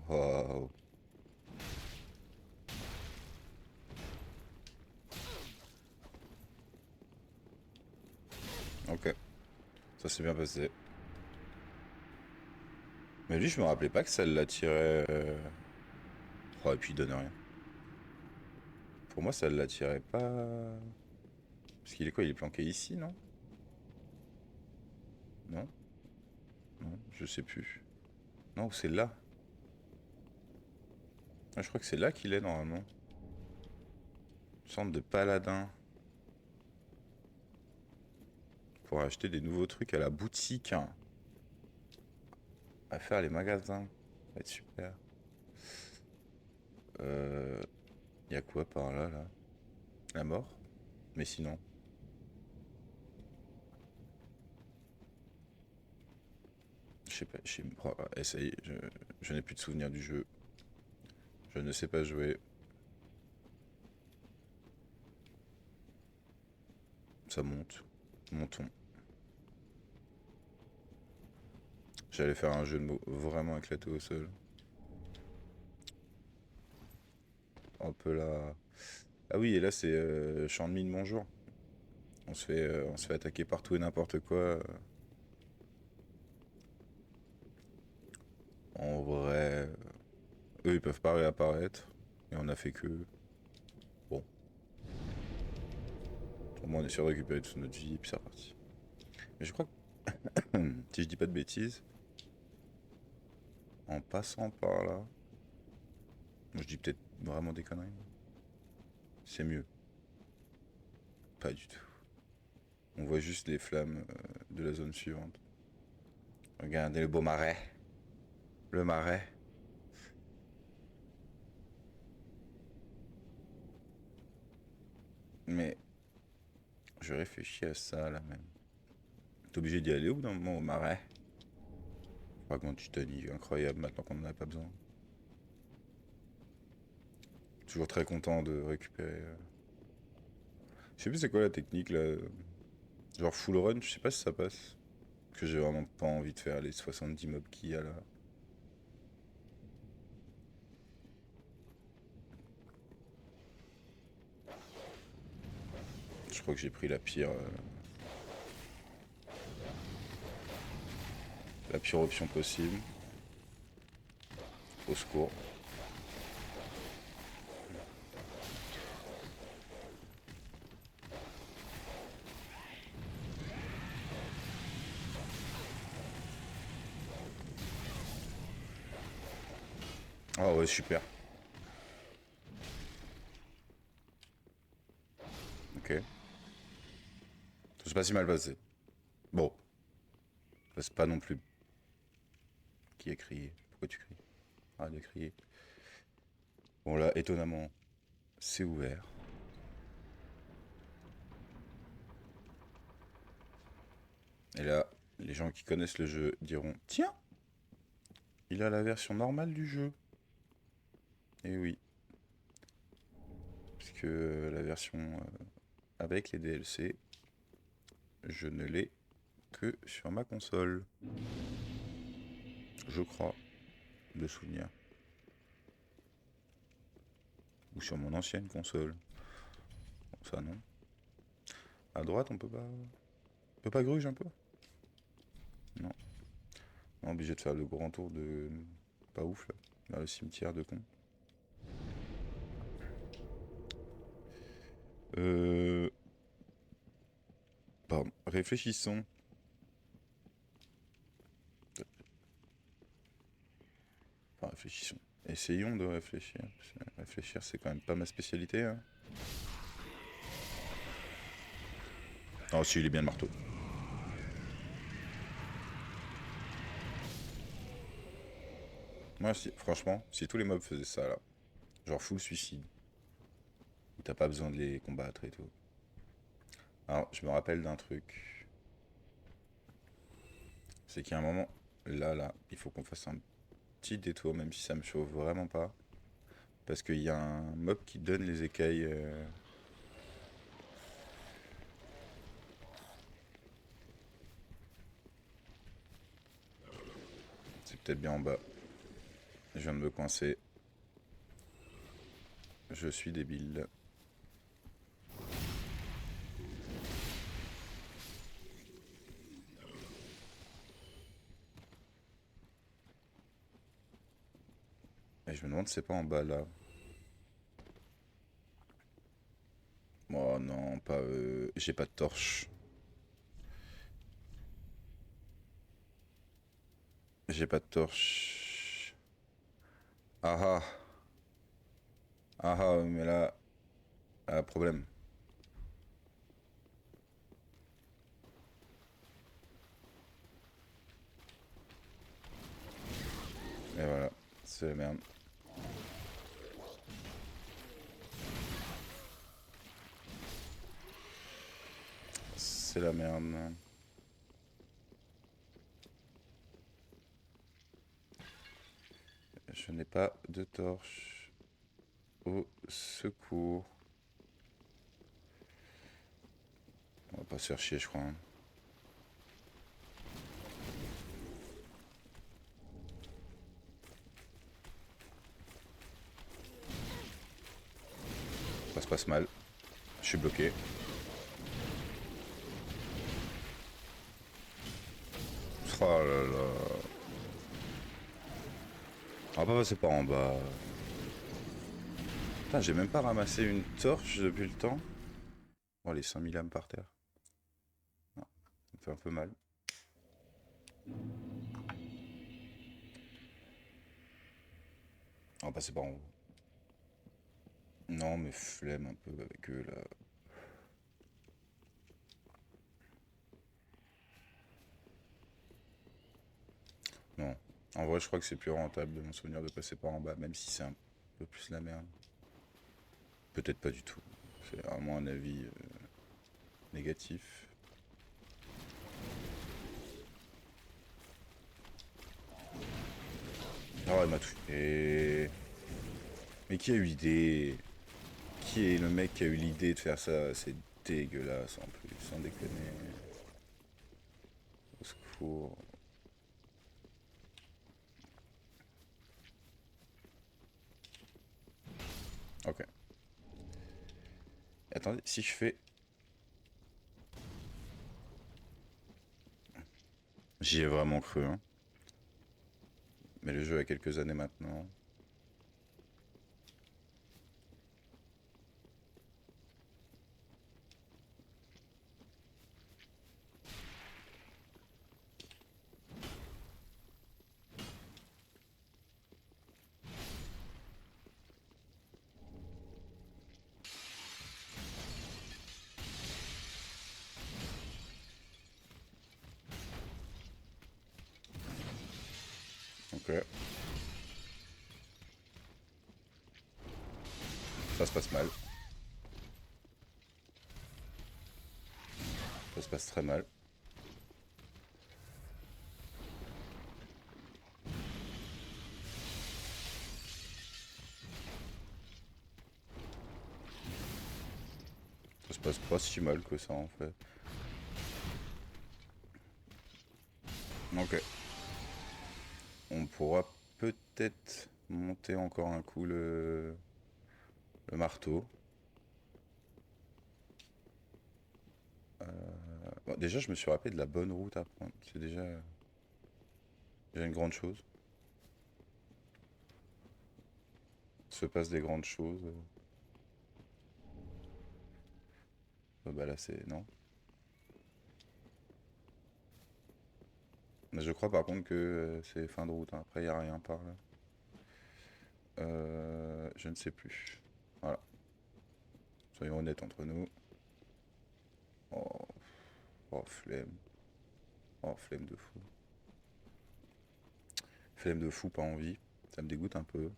Waouh. Ok. Ça s'est bien passé. Mais lui, je me rappelais pas que ça l'attirait. Oh, et puis il donne rien. Pour moi, ça l'attirait pas. Parce qu'il est quoi? Il est planqué ici, non? Non? Non, je sais plus. Non, c'est là. Ah, je crois que c'est là qu'il est normalement. Une sorte de paladin. Pour acheter des nouveaux trucs à la boutique. Hein. À faire les magasins. Ça va être super. Y a quoi par là, là? La mort? Mais sinon. Je sais pas, oh, essaye, je n'ai plus de souvenir du jeu. Je ne sais pas jouer. Ça monte. Montons. J'allais faire un jeu de mots vraiment éclaté au sol. Un peu là. Ah oui, et là c'est champ de mine bonjour. On se fait attaquer partout et n'importe quoi. En vrai, eux ils peuvent pas réapparaître. Et on a fait que. Bon. Au moins on est sûr de récupérer toute notre vie et puis c'est reparti. Mais je crois que, si je dis pas de bêtises, en passant par là, moi je dis peut-être vraiment des conneries. C'est mieux. Pas du tout. On voit juste les flammes de la zone suivante. Regardez le beau marais. Le marais. Mais je réfléchis à ça là même. T'es obligé d'y aller au bout d'un moment au marais. Fragment Titanic, incroyable maintenant qu'on en a pas besoin. Toujours très content de récupérer. Je sais plus c'est quoi la technique là. Genre full run, je sais pas si ça passe. Parce que j'ai vraiment pas envie de faire les 70 mobs qu'il y a là. Je crois que j'ai pris la pire option possible. Au secours. Ah ouais, super. Ok. Ça s'est pas si mal passé. Bon. C'est pas non plus. Qui a crié? Pourquoi tu cries? Arrête de crier. Bon là, étonnamment, c'est ouvert. Et là, les gens qui connaissent le jeu diront: tiens, il a la version normale du jeu. Et oui. Parce que la version avec les DLC, je ne l'ai que sur ma console. Je crois, de souvenir. Ou sur mon ancienne console. Bon, ça non. À droite, on peut pas. On peut pas gruge un peu? Non. On est obligé de faire le grand tour de. Pas ouf là. Vers le cimetière de con. Euh. Pardon. Réfléchissons. Enfin, réfléchissons. Essayons de réfléchir. Réfléchir, c'est quand même pas ma spécialité. Hein. Oh, si, il est bien le marteau. Moi, si, franchement, si tous les mobs faisaient ça là, genre full suicide, où t'as pas besoin de les combattre et tout. Alors, je me rappelle d'un truc. C'est qu'il y a un moment, là, il faut qu'on fasse un petit détour, même si ça me chauffe vraiment pas. Parce qu'il y a un mob qui donne les écailles. C'est peut-être bien en bas. Je viens de me coincer. Je suis débile. Et je me demande si c'est pas en bas là. Oh non, pas. J'ai pas de torche. J'ai pas de torche. Ah ah. Ah ah, mais là, problème. Et voilà, c'est la merde. C'est la merde. Je n'ai pas de torche. Au secours. On va pas se faire chier, je crois. Hein. Ça se passe mal. Je suis bloqué. Oh là là. On va pas passer par en bas. Putain, j'ai même pas ramassé une torche depuis le temps. Oh, les 5000 âmes par terre. Non, ça me fait un peu mal. On va passer par en haut. Non, mais flemme un peu avec eux là. Non. En vrai, je crois que c'est plus rentable de mon souvenir de passer par en bas, même si c'est un peu plus la merde. Peut-être pas du tout. C'est vraiment un avis négatif. Oh, il m'a touché. Mais qui a eu l'idée? Qui est le mec qui a eu l'idée de faire ça? C'est dégueulasse en plus, sans déconner. Au secours. Ok. Attendez, si je fais... J'y ai vraiment cru, hein. Mais le jeu a quelques années maintenant. Ok. Ça se passe mal. Ça se passe très mal. Ça se passe pas si mal que ça en fait. Ok. On pourra peut-être monter encore un coup le marteau. Bon, déjà, je me suis rappelé de la bonne route à prendre. C'est déjà une grande chose. Se passe des grandes choses. Bah là, c'est... Non. Mais je crois par contre que c'est fin de route. Hein. Après, il n'y a rien par là. Je ne sais plus. Voilà. Soyons honnêtes entre nous. Oh, oh, flemme. Oh, flemme de fou. Flemme de fou, pas envie. Ça me dégoûte un peu.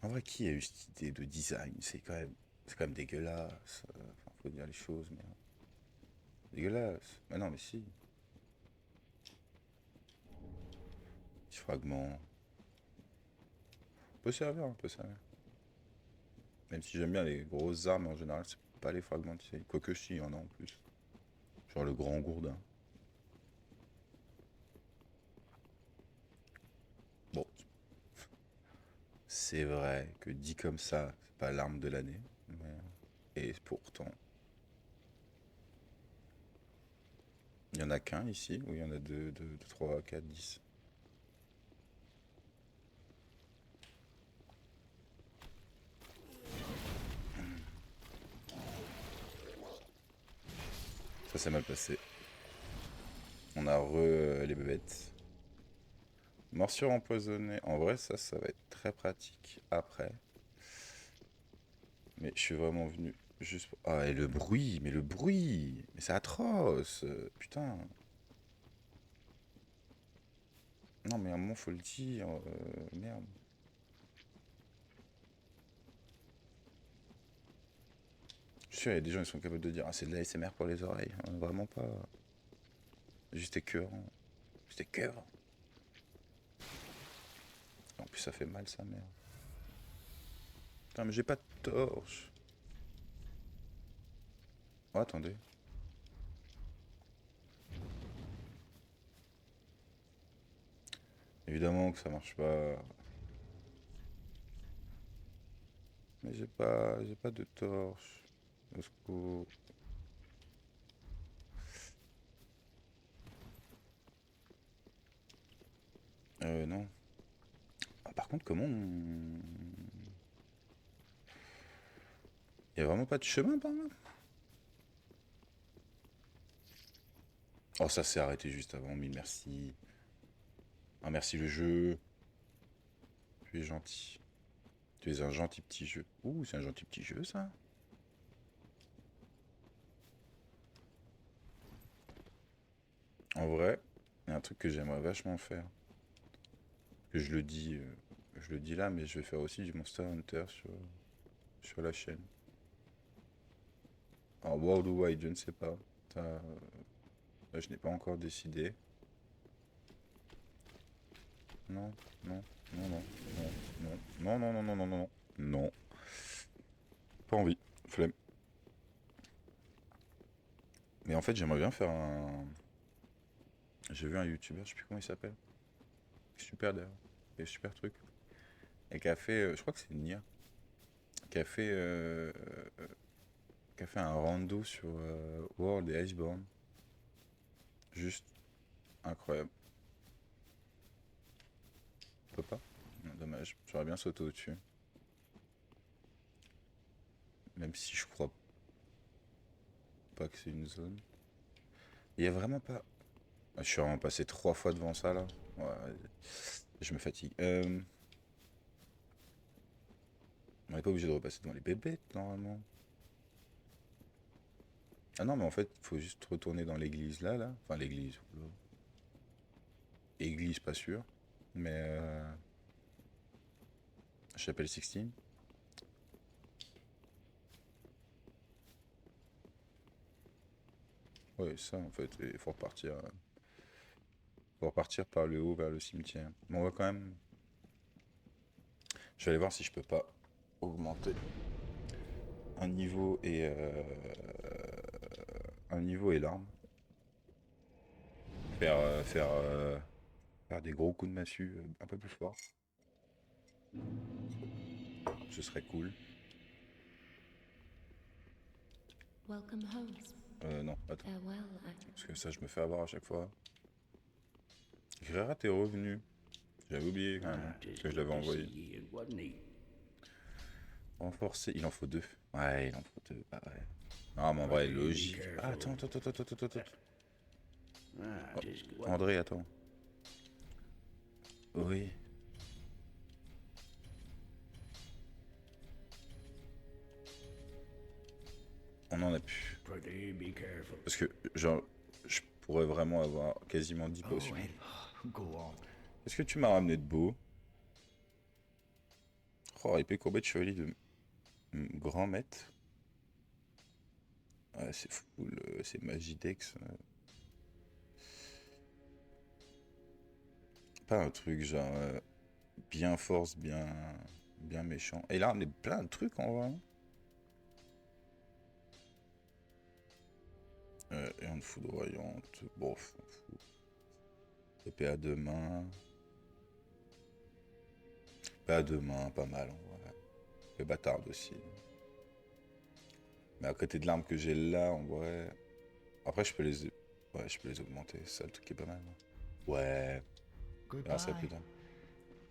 En vrai, qui a eu cette idée de design? C'est quand même dégueulasse. Enfin, faut dire les choses, mais dégueulasse. Mais non, mais si. Petit fragment. Peut servir, hein, peut servir. Même si j'aime bien les grosses armes, en général, c'est pas les fragments, tu sais. Quoique si, il y en a en plus. Genre le grand gourdin. Bon, c'est vrai que dit comme ça, c'est pas l'arme de l'année. Et pourtant, il y en a qu'un ici, ou il y en a deux, trois, quatre, 10. Ça s'est mal passé. On a les bébêtes. Morsure empoisonnée. En vrai, ça va être très pratique après. Mais je suis vraiment venu juste pour... Ah, et le bruit, mais le bruit! Mais c'est atroce! Putain! Non, mais à un moment, faut le dire. Merde. Je suis sûr, il y a des gens qui sont capables de dire ah, c'est de la SMR pour les oreilles. Vraiment pas. Juste écœurant. Juste écœurant. En plus, ça fait mal, sa mère. Putain, mais j'ai pas de torche. Oh, attendez. Évidemment que ça marche pas. Mais j'ai pas de torche. Au secours. Non. Ah, par contre, comment on... Y a vraiment pas de chemin par là? Oh, ça s'est arrêté juste avant, mille merci. Ah, merci le jeu. Tu es gentil. Tu es un gentil petit jeu. Ouh, c'est un gentil petit jeu, ça. En vrai, il y a un truc que j'aimerais vachement faire. Que je le dis là, mais je vais faire aussi du Monster Hunter sur la chaîne. En worldwide, je ne sais pas. Là, je n'ai pas encore décidé. Non, non, non, non, non, non, non, non, non, non, non, non, non. Pas envie, flemme. Mais en fait, j'aimerais bien faire un... J'ai vu un YouTuber, je sais plus comment il s'appelle. Super d'ailleurs. Il a super truc. Et qui a fait, je crois que c'est Nia, qui a fait, qui a fait un rando sur World et Iceborne. Juste incroyable. On peut pas? Non, dommage, j'aurais bien sauté au-dessus. Même si je crois pas que c'est une zone. Il y a vraiment pas... Ah, je suis vraiment passé 3 fois devant ça là. Ouais, je me fatigue. On n'est pas obligé de repasser devant les bébêtes normalement. Ah non, mais en fait, il faut juste retourner dans l'église là, là. Enfin, l'église. Oula. Église, pas sûr. Mais chapelle Sixtine. Ouais, ça en fait. Il faut repartir. Faut repartir par le haut vers le cimetière. Mais on va quand même. Je vais aller voir si je peux pas augmenter un niveau et l'arme. Faire des gros coups de massue un peu plus fort. Ce serait cool. Welcome home. Non, attends. Farewell. Parce que ça, je me fais avoir à chaque fois. Grera, t'es revenu. J'avais oublié quand même. Parce que je l'avais envoyé. Renforcer, il en faut 2. Ouais, il en faut 2. Bah ouais. Non, mais en vrai, logique. Ah, attends. Oh, André, attends. Oui. On en a plus. Parce que, genre, je pourrais vraiment avoir quasiment 10 potions. Go on. Est-ce que tu m'as ramené de beau? Oh, épée courbée de chevalier de grand maître. Ouais, c'est full, c'est Magidex. Pas un truc genre bien force, bien méchant. Et là, on est plein de trucs en vrai. Et en foudroyante. Bon, on fout. Épée à 2 mains. Épée à 2 mains, pas mal en vrai. Épée bâtarde aussi. Mais à côté de l'arme que j'ai là, en vrai. Après, ouais, je peux les augmenter. C'est ça le truc qui est pas mal. Ouais. Ah, ça putain.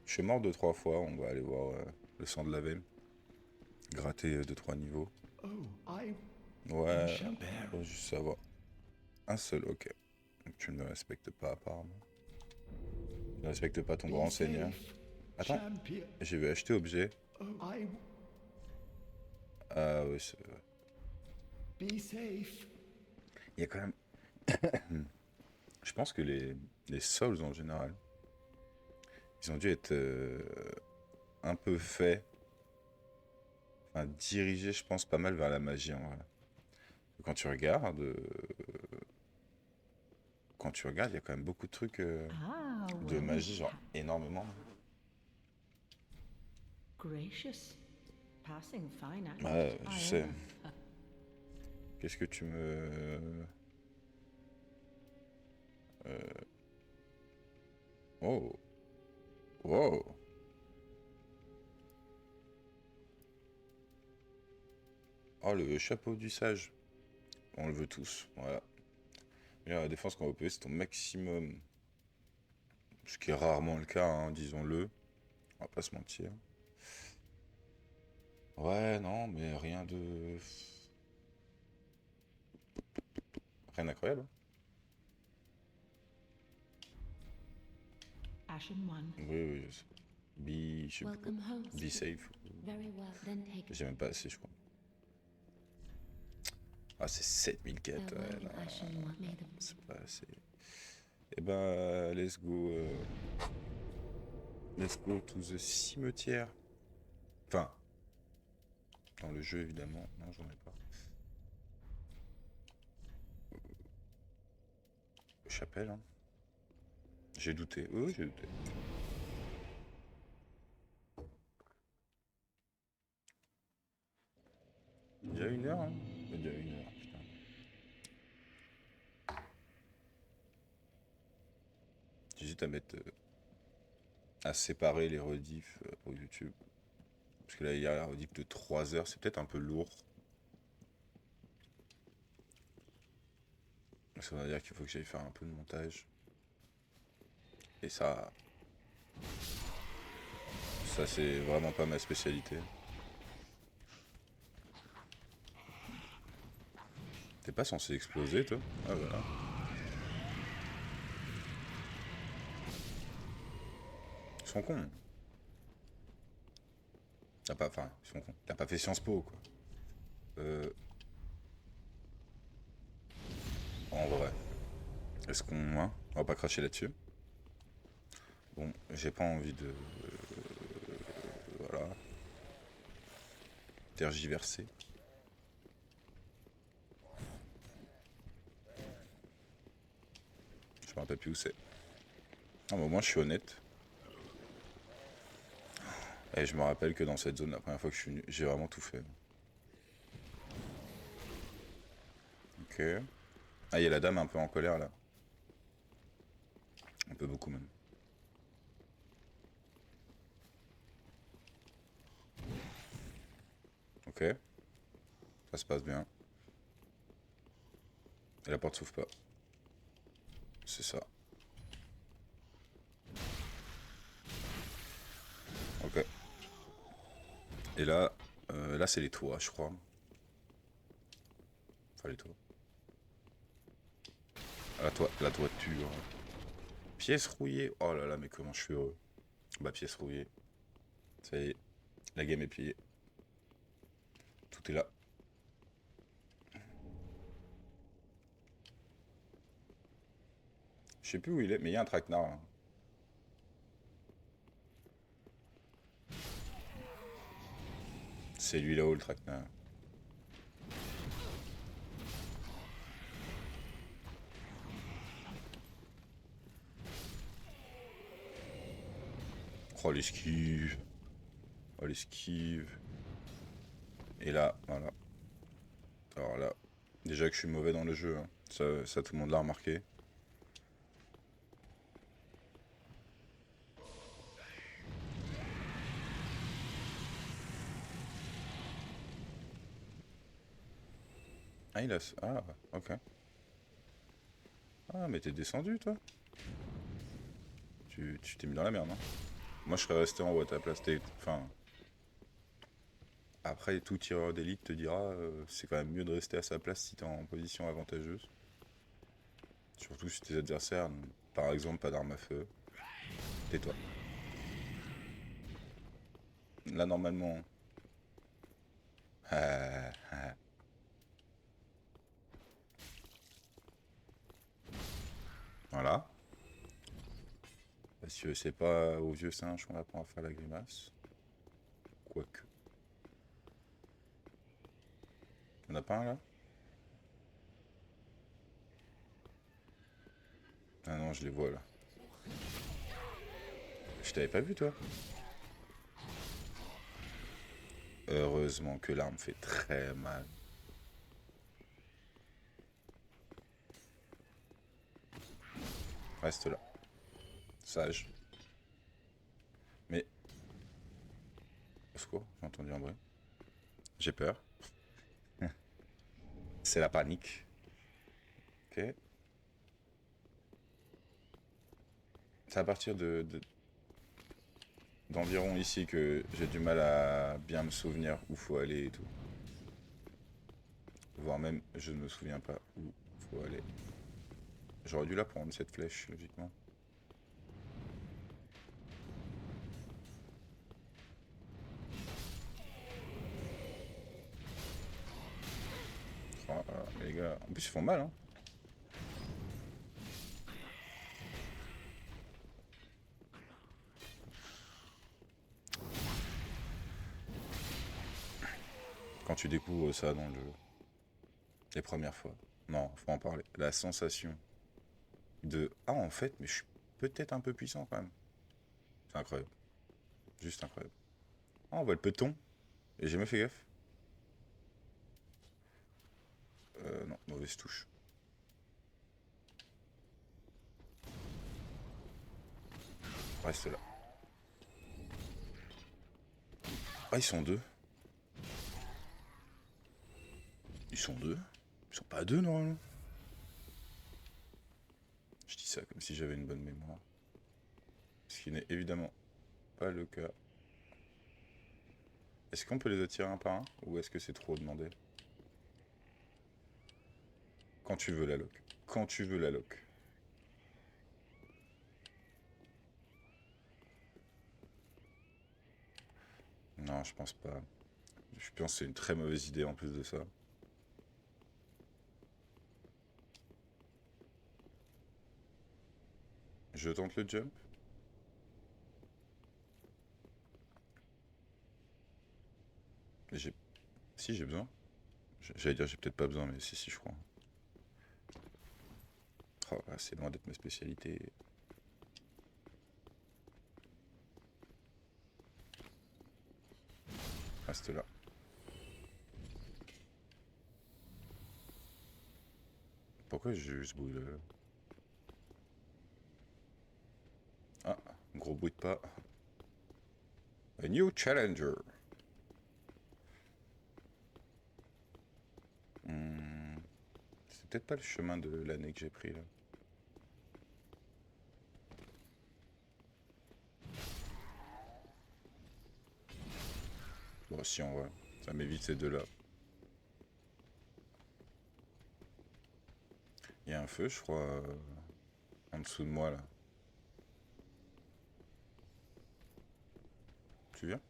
Je suis mort 2-3 fois. On va aller voir le sang de la veine. Gratter 2-3 niveaux. Ouais. Faut juste savoir. Un seul, ok. Donc tu ne me respectes pas apparemment. Ne respecte pas ton grand seigneur. Attends, je vais acheter objet. Ah oui, c'est vrai. Il y a quand même... Je pense que les Souls en général, ils ont dû être un peu faits, enfin dirigés, je pense, pas mal vers la magie en vrai. Quand tu regardes, il y a quand même beaucoup de trucs de magie, genre énormément. Gracious. Passing fine acts. Ouais, je I sais. am. Qu'est-ce que tu me... Oh. Wow. Oh, le chapeau du sage. On le veut tous, voilà. Et la défense qu'on va payer, c'est ton maximum. Ce qui est rarement le cas, hein, disons-le. On va pas se mentir. Ouais, non, mais rien de... Rien d'incroyable. Ashen one. Oui, oui, je sais. Be... je sais plus quoi. Welcome home. Be safe. Very well, then take J'ai même pas assez, je crois. Ah, c'est 7000 quêtes. Ouais, farewell, non, Ashen One. May the c'est pas assez. Eh ben, let's go. Let's go to the cimetière. Enfin, dans le jeu, évidemment. Non, j'en ai pas. Chapelle, hein. J'ai douté. Oui, j'ai douté. Il y a 1 heure, hein. Il y a 1 heure, putain. J'hésite à mettre... à séparer les rediffs pour YouTube. Parce que là, il y a la rediff de 3 heures, c'est peut-être un peu lourd. Ça veut dire qu'il faut que j'aille faire un peu de montage. Et ça c'est vraiment pas ma spécialité. T'es pas censé exploser, toi? Ah, voilà. Ils sont cons. Enfin, ils sont cons. T'as pas fait Sciences Po, quoi. En vrai. Est-ce qu'on... hein, on va pas cracher là-dessus. Bon, j'ai pas envie de... voilà. Tergiverser. Je me rappelle plus où c'est. Ah, mais au moins, je suis honnête. Et je me rappelle que dans cette zone, la première fois que je suis venu, j'ai vraiment tout fait. Ok. Ah, il y a la dame un peu en colère, là. Un peu beaucoup, même. Ok. Ça se passe bien. Et la porte s'ouvre pas. C'est ça. Ok. Et là, là c'est les toits, je crois. Enfin, les toits. Ah, la toiture. Pièce rouillée. Oh là là, mais comment je suis heureux. Bah, pièce rouillée. Ça y est. La game est pliée. Tout est là. Je sais plus où il est, mais il y a un traquenard là. C'est lui là-haut le traquenard. Oh l'esquive. Oh l'esquive. Et là, voilà. Alors là, déjà que je suis mauvais dans le jeu, hein. Ça tout le monde l'a remarqué. Ah, il a... Ah, ok. Ah, mais t'es descendu, toi? Tu t'es mis dans la merde, hein. Moi, je serais resté en haut à ta place. Enfin... Après, tout tireur d'élite te dira, c'est quand même mieux de rester à sa place si t'es en position avantageuse. Surtout si tes adversaires n'ont, par exemple, pas d'arme à feu. Tais-toi. Là, normalement... Ah, ah. Voilà. Parce que c'est pas aux vieux singes qu'on apprend à faire la grimace. Quoique. Y'en a pas un là? Ah non, je les vois là. Je t'avais pas vu toi? Heureusement que l'arme fait très mal. Reste là. Sage. Mais... Au secours, j'ai entendu un bruit. J'ai peur. C'est la panique. Ok. C'est à partir d'environ ici que j'ai du mal à bien me souvenir où faut aller et tout. Voire même, je ne me souviens pas où faut aller. J'aurais dû la prendre, cette flèche, logiquement. Oh, les gars, en plus ils font mal, hein. Quand tu découvres ça dans le jeu, les premières fois. Non, faut en parler. La sensation de... Ah, en fait, mais je suis peut-être un peu puissant quand même. C'est incroyable. Juste incroyable. Ah, on voit le peton. Et j'ai jamais fait gaffe. Non, mauvaise touche. Reste là. Ah, ils sont deux. Ils sont deux. Ils sont pas deux, normalement. Je dis ça comme si j'avais une bonne mémoire. Ce qui n'est évidemment pas le cas. Est-ce qu'on peut les attirer un par un? Ou est-ce que c'est trop demandé? Quand tu veux la lock. Quand tu veux la lock. Non, je pense pas. Je pense que c'est une très mauvaise idée en plus de ça. Je tente le jump. J'ai... Si, j'ai besoin. J'allais dire j'ai peut-être pas besoin, mais si, je crois. Oh, là, c'est loin d'être ma spécialité. Reste là. Pourquoi j'ai eu ce bruit là? Ah, gros bruit de pas. A new challenger. C'est peut-être pas le chemin de l'année que j'ai pris là. Bon, si en vrai, ça m'évite ces deux-là. Il y a un feu, je crois, en dessous de moi là. Tu viens?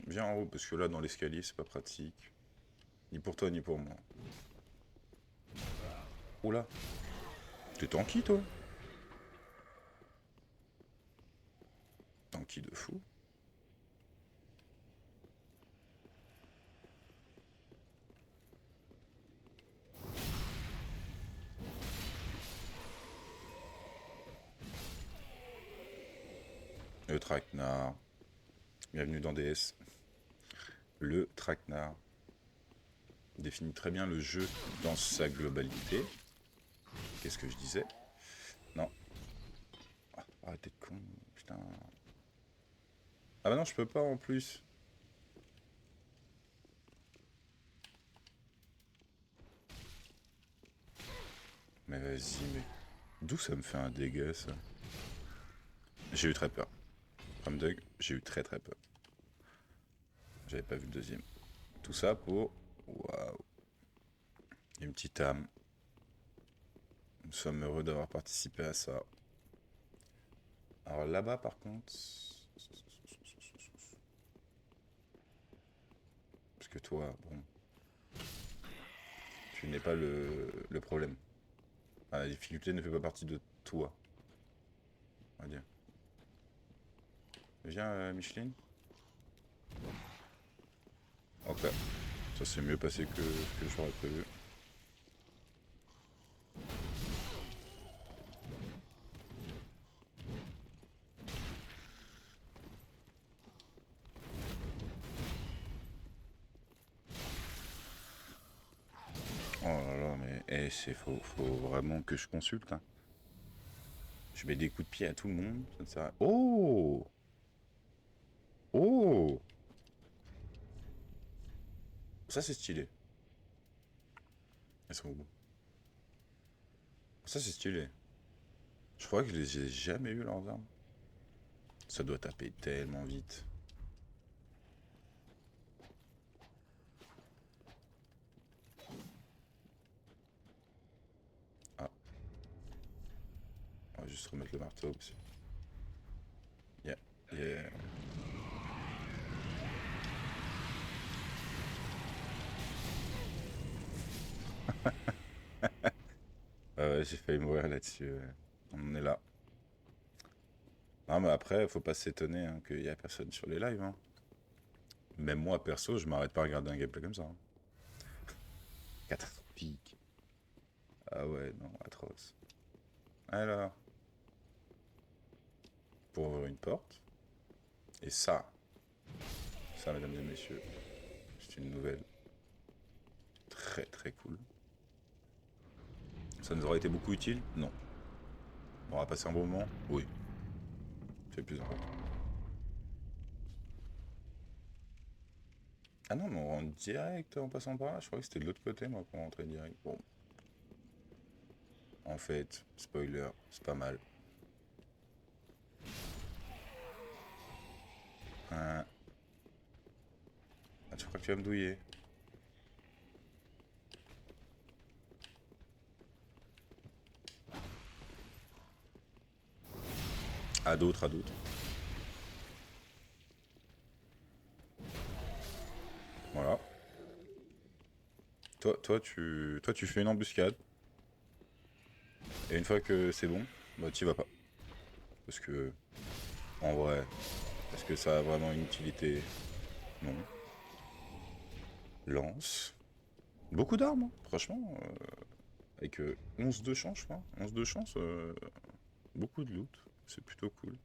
Viens en haut, parce que là, dans l'escalier, c'est pas pratique. Ni pour toi, ni pour moi. Oula. T'es tanky, toi? Tanky de fou. Le traquenard. Bienvenue dans DS. Le traquenard définit très bien le jeu dans sa globalité. Qu'est-ce que je disais? Non. Ah, arrêtez de con, putain. Ah bah non, je peux pas en plus. Mais vas-y, mais... D'où ça me fait un dégât, ça? J'ai eu très peur. Comme Doug, j'ai eu très peur. J'avais pas vu le deuxième. Tout ça pour... Waouh. Une petite âme. Nous sommes heureux d'avoir participé à ça. Alors là-bas, par contre... Parce que toi, bon... Tu n'es pas le problème. Enfin, la difficulté ne fait pas partie de toi. On va dire. Viens, Micheline. Ok. Ça s'est mieux passé que j'aurais prévu. Oh là là, mais faut vraiment que je consulte. Hein. Je mets des coups de pied à tout le monde. Ça ne sert à... Oh! Oh! Ça c'est stylé. Elles sont où? Ça c'est stylé. Je crois que je les ai jamais eu leurs armes. Ça doit taper tellement vite. Ah. On va juste remettre le marteau aussi. Yeah. Yeah. J'ai failli mourir là-dessus. On en est là. Non mais après, faut pas s'étonner hein, qu'il y a personne sur les lives. Hein. Même moi, perso, je m'arrête pas à regarder un gameplay comme ça. Hein. Catastrophique. Ah ouais, non, atroce. Alors. Pour ouvrir une porte. Et ça, mesdames et messieurs, c'est une nouvelle très très cool. Ça nous aurait été beaucoup utile? Non. On va passer un bon moment? Oui. C'est le plus important. Ah non, mais on rentre direct en passant par là? Je crois que c'était de l'autre côté, moi, qu'on rentrait direct. Bon. En fait, spoiler, c'est pas mal. Hein. Ah, tu crois que tu vas me douiller? À d'autres, à d'autres. Voilà. Toi, tu fais une embuscade. Et une fois que c'est bon, bah t'y vas pas. Parce que, en vrai, est-ce que ça a vraiment une utilité? Non. Lance. Beaucoup d'armes, hein, franchement. Avec 11 de chance, je crois. 11 de chance, beaucoup de loot. C'est plutôt cool.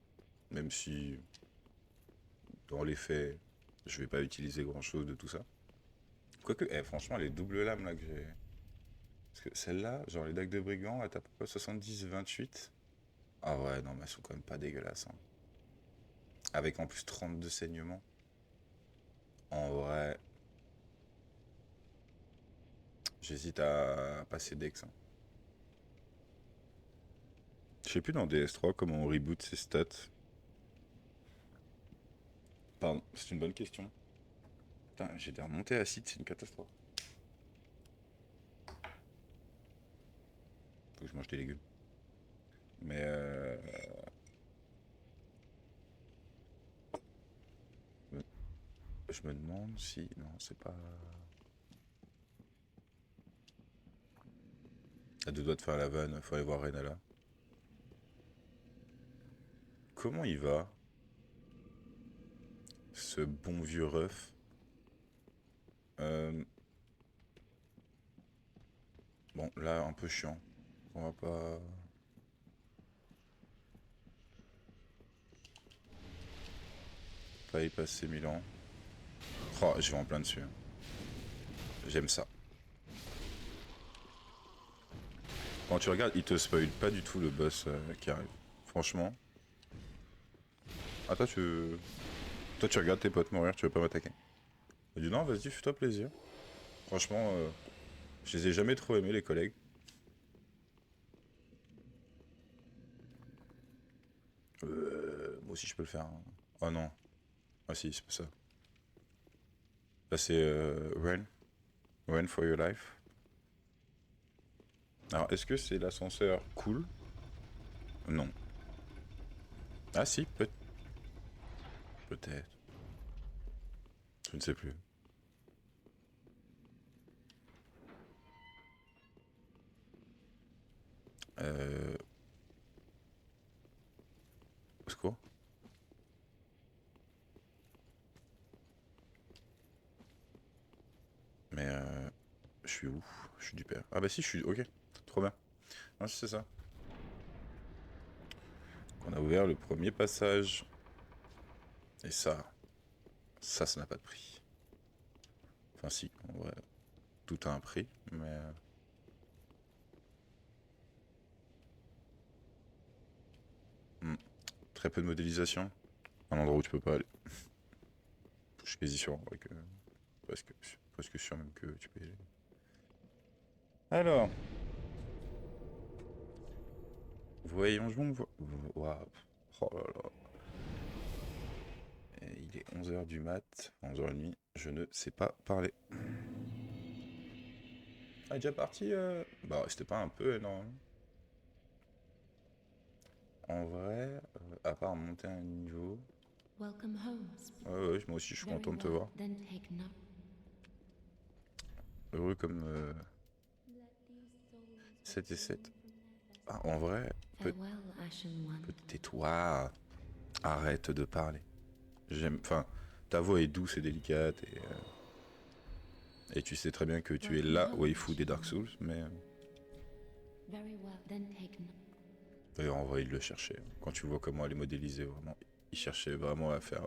Même si, dans les faits, je vais pas utiliser grand-chose de tout ça. Quoique, franchement, les doubles lames là que j'ai... Parce que celle-là, genre les dagues de brigands, elle tape quoi 70-28. Ah ouais, non, mais elles sont quand même pas dégueulasses. Hein. Avec en plus 32 saignements. En vrai, j'hésite à passer Dex. Hein. Je sais plus dans DS3 comment on reboot ses stats. Pardon, c'est une bonne question. Putain, j'ai des remontées acides, c'est une catastrophe. Faut que je mange des légumes. Mais je me demande si... Non, c'est pas... À deux doigts de faire la vanne, faut aller voir Renala. Comment il va ce bon vieux ref? Bon, là, un peu chiant. On va pas y passer 1000 ans. Oh, je vais en plein dessus. Hein. J'aime ça. Quand tu regardes, il te spoil pas du tout le boss qui arrive. Franchement. Ah, toi, tu regardes tes potes mourir, tu veux pas m'attaquer. Il dit non, vas-y, fais-toi plaisir. Franchement, je les ai jamais trop aimés, les collègues. Moi aussi, je peux le faire. Hein. Oh non. Ah si, c'est pas ça. Là, c'est Run. Run for your life. Alors, est-ce que c'est l'ascenseur cool? Non. Ah si, peut-être. Je ne sais plus. Au secours. Mais je suis où? Je suis du père. Ah bah si, je suis... Ok, trop bien. Ah si, c'est ça. On a ouvert le premier passage. Et ça n'a pas de prix. Enfin si, en vrai, tout a un prix, mais... Très peu de modélisation. Un endroit où tu peux pas aller. Je suis quasi sûr, en vrai, que... Presque sûr même que tu peux y aller. Alors... Voyons, Waouh. Oh là là. Et il est 11h du mat, 11h30, je ne sais pas parler. Ah, déjà parti Bah, c'était pas un peu énorme. En vrai, à part monter un niveau... Welcome home. Ouais, moi aussi je suis Very content de te well. voir. Then take note. Heureux comme 7 et 7. Ah, en vrai, Farewell, Ashen One. tais-toi. Arrête de parler. Enfin, ta voix est douce et délicate et tu sais très bien que tu es la waifu des Dark Souls, mais Very well. Then take note. d'ailleurs en vrai il le cherchait. Quand tu vois comment elle est modélisée, vraiment, il cherchait vraiment à faire.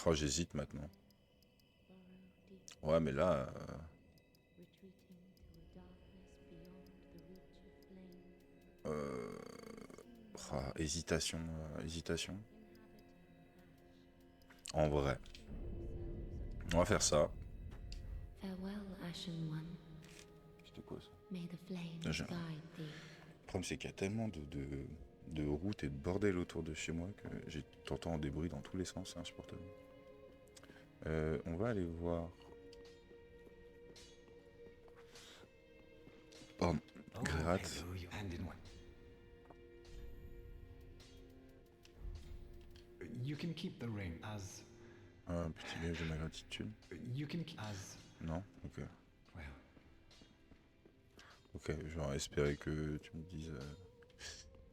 Oh, j'hésite maintenant. Ouais, mais là. Hésitation, hésitation. En vrai. On va faire ça. Farewell, Ashen One. C'était quoi ça? May the flames Déjà. guide thee. Le problème c'est qu'il y a tellement de routes et de bordel autour de chez moi que t'entends des bruits dans tous les sens, c'est insupportable. On va aller voir. Pardon, Grérat. Hello, you hand in one. You can keep the ring as. Un petit gage de ma gratitude. You can as. Non? Ok. Well. Ok, j'aurais espéré que tu me dises.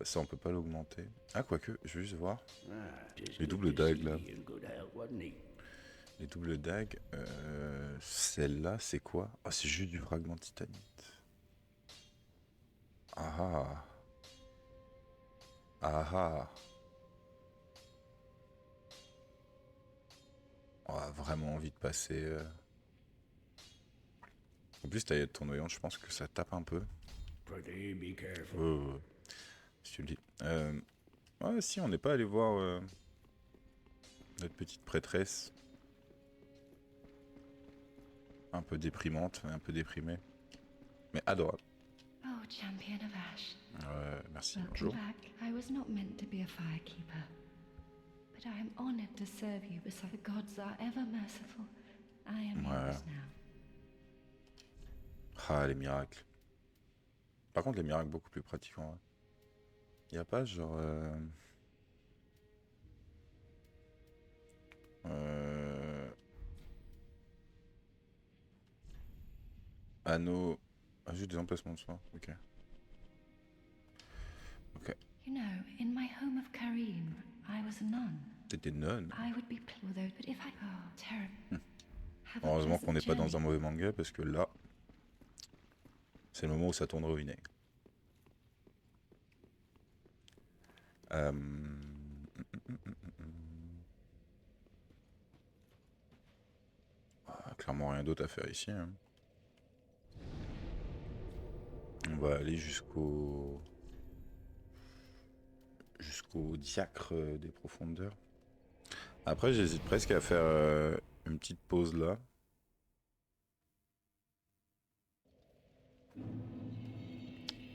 Ça, on peut pas l'augmenter. Ah, quoique, je vais juste voir. Les doubles dagues là. Les doubles dagues. Celle-là, c'est quoi? Ah, c'est juste du fragment de titanite. Ah ah. Ah ah. On a vraiment envie de passer. En plus, ta tournoyante, je pense que ça tape un peu. Si tu le dis. Ouais, si, on n'est pas allé voir notre petite prêtresse. Un peu déprimante, un peu déprimée. Mais adorable. Oh, champion of Ash. Merci, Welcome bonjour. back. I was not meant to be a firekeeper, but I am honored to serve you beside the gods are ever merciful. I am yours now. Ah, les miracles. Par contre, les miracles beaucoup plus pratiques en vrai. Y a pas genre... Anneau... Ah, juste des emplacements de soins, ok. Ok. You know, in my home of Karim, I was a nun. T'étais nonne. I would be pleased with those, but if I... Oh, terrible. Have a Heureusement qu'on n'est pleasant pas dans un journey. mauvais manga, parce que là... C'est le moment où ça tourne au vinaigre. Clairement rien d'autre à faire ici. Hein. On va aller jusqu'au diacre des profondeurs. Après, j'hésite presque à faire une petite pause là.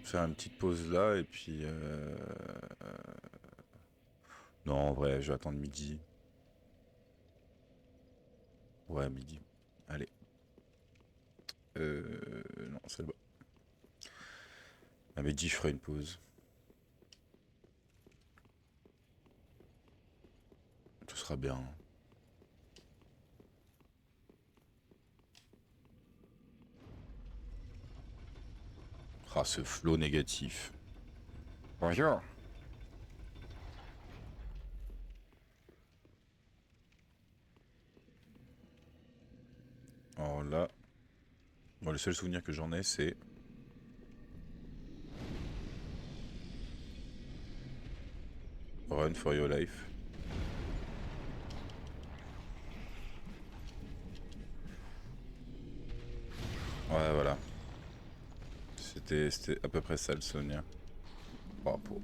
Faire une petite pause là et puis... Non, en vrai, je vais attendre midi. Ouais, midi. Allez. Non, c'est le bas. mais dis, je ferai une pause. Ce sera bien. Ah, ce flow négatif. Bonjour. Alors là, bon, le seul souvenir que j'en ai, c'est Run for your life. Ouais, voilà. C'était à peu près ça le souvenir. Bravo.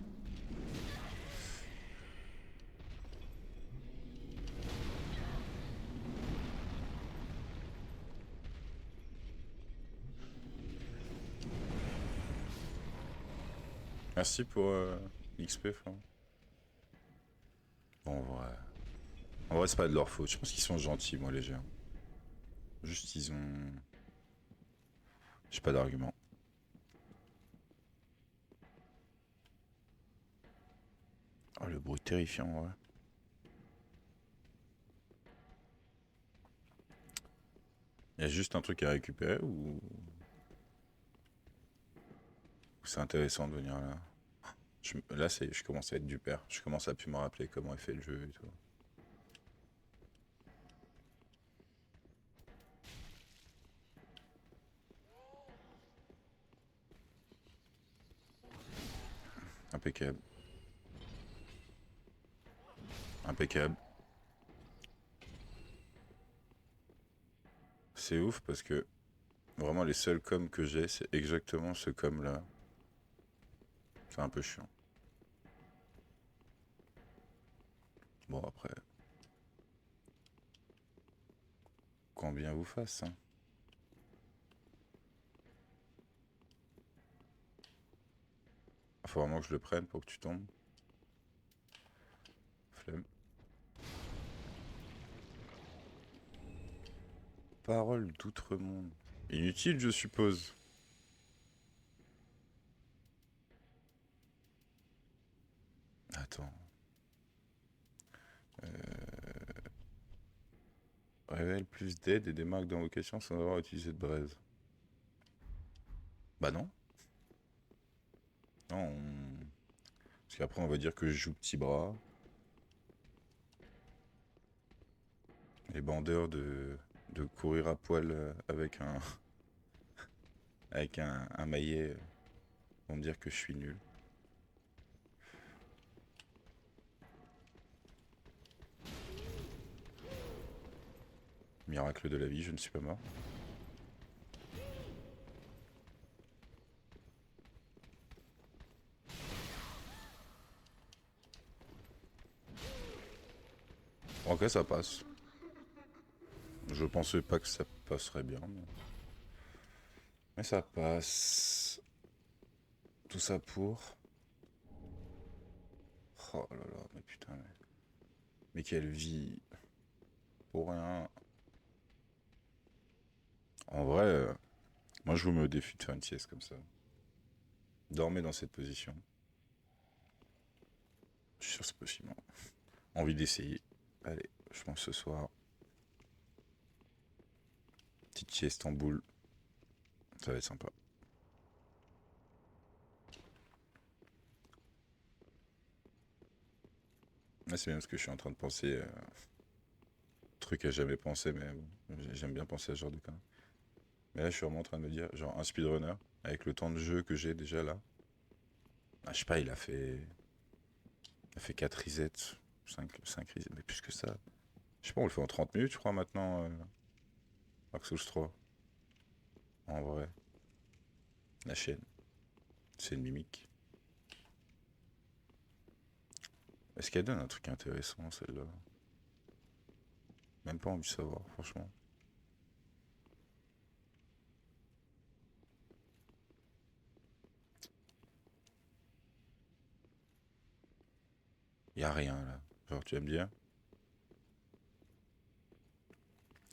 Merci pour l'XP, frère. Bon, ouais. En vrai, c'est pas de leur faute. Je pense qu'ils sont gentils, moi, les gens. Juste, ils ont... J'ai pas d'argument. Oh, le bruit terrifiant, ouais. Il y a juste un truc à récupérer ou c'est intéressant de venir là. Là, je commence à être du père. Je commence à plus me rappeler comment est fait le jeu et tout. Impeccable. Impeccable. C'est ouf parce que vraiment les seuls coms que j'ai, c'est exactement ce com là. C'est un peu chiant. Bon après. Combien vous fasse, hein. Faut vraiment que je le prenne pour que tu tombes. Flemme. Parole d'outre-monde. Inutile, je suppose. Attends. Révèle plus d'aide et des marques d'invocation sans avoir utilisé de braise. Bah non. Non, parce qu'après on va dire que je joue petit bras. Les bandeurs de courir à poil avec un avec un maillet vont me dire que je suis nul. Miracle de la vie, je ne suis pas mort. Ok, ça passe. Je pensais pas que ça passerait bien, mais ça passe. Tout ça pour... Oh là là, mais putain, mais quelle vie. Pour rien. En vrai, moi je vous mets au défi de faire une sieste comme ça. Dormez dans cette position. Je suis sûr que c'est possible. Envie d'essayer. Allez, je pense ce soir. Petite sieste en boule. Ça va être sympa. Là, c'est bien parce que je suis en train de penser... truc à jamais penser, mais bon, j'aime bien penser à ce genre de cas. Mais là, je suis vraiment en train de me dire, genre, un speedrunner, avec le temps de jeu que j'ai déjà là. Ah, je sais pas, il a fait 4 resets, 5 resets, mais plus que ça. Je sais pas, on le fait en 30 minutes, je crois, maintenant, Dark Souls 3. En vrai. La chaîne. C'est une mimique. Est-ce qu'elle donne un truc intéressant, celle-là? Même pas envie de savoir, franchement. Y a rien, là. Genre, tu aimes bien?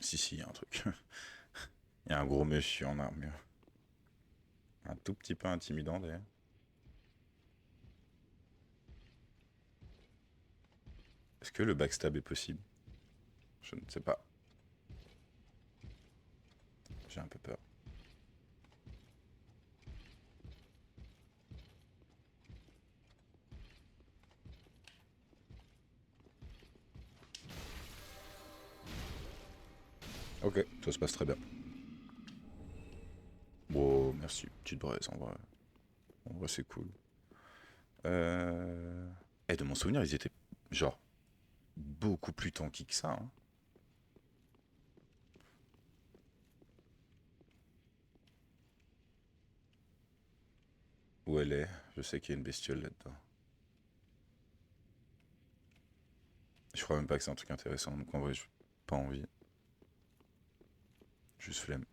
Si, y a un truc. Y a un gros monsieur en armure. Un tout petit peu intimidant, d'ailleurs. Est-ce que le backstab est possible? Je ne sais pas. J'ai un peu peur. Ok, ça se passe très bien. Bon, merci, petite braise en vrai. En vrai, c'est cool. Et de mon souvenir, ils étaient genre beaucoup plus tanky que ça. Hein. Où elle est? Je sais qu'il y a une bestiole là-dedans. Je crois même pas que c'est un truc intéressant, donc en vrai, j'ai pas envie. Juste flemme.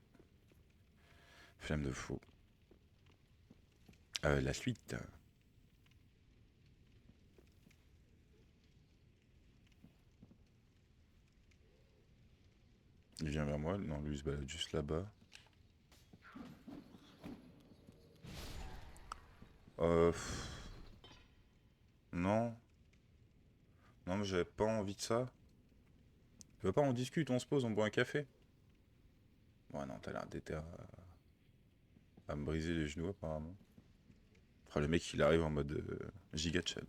Flemme de fou. La suite. Il vient vers moi? Non, lui il se balade juste là-bas. Non. Non, mais j'avais pas envie de ça. Tu veux pas, on discute, on se pose, on boit un café? Ouais, non, t'as l'air déter à me briser les genoux, apparemment. Enfin, le mec, il arrive en mode giga chill.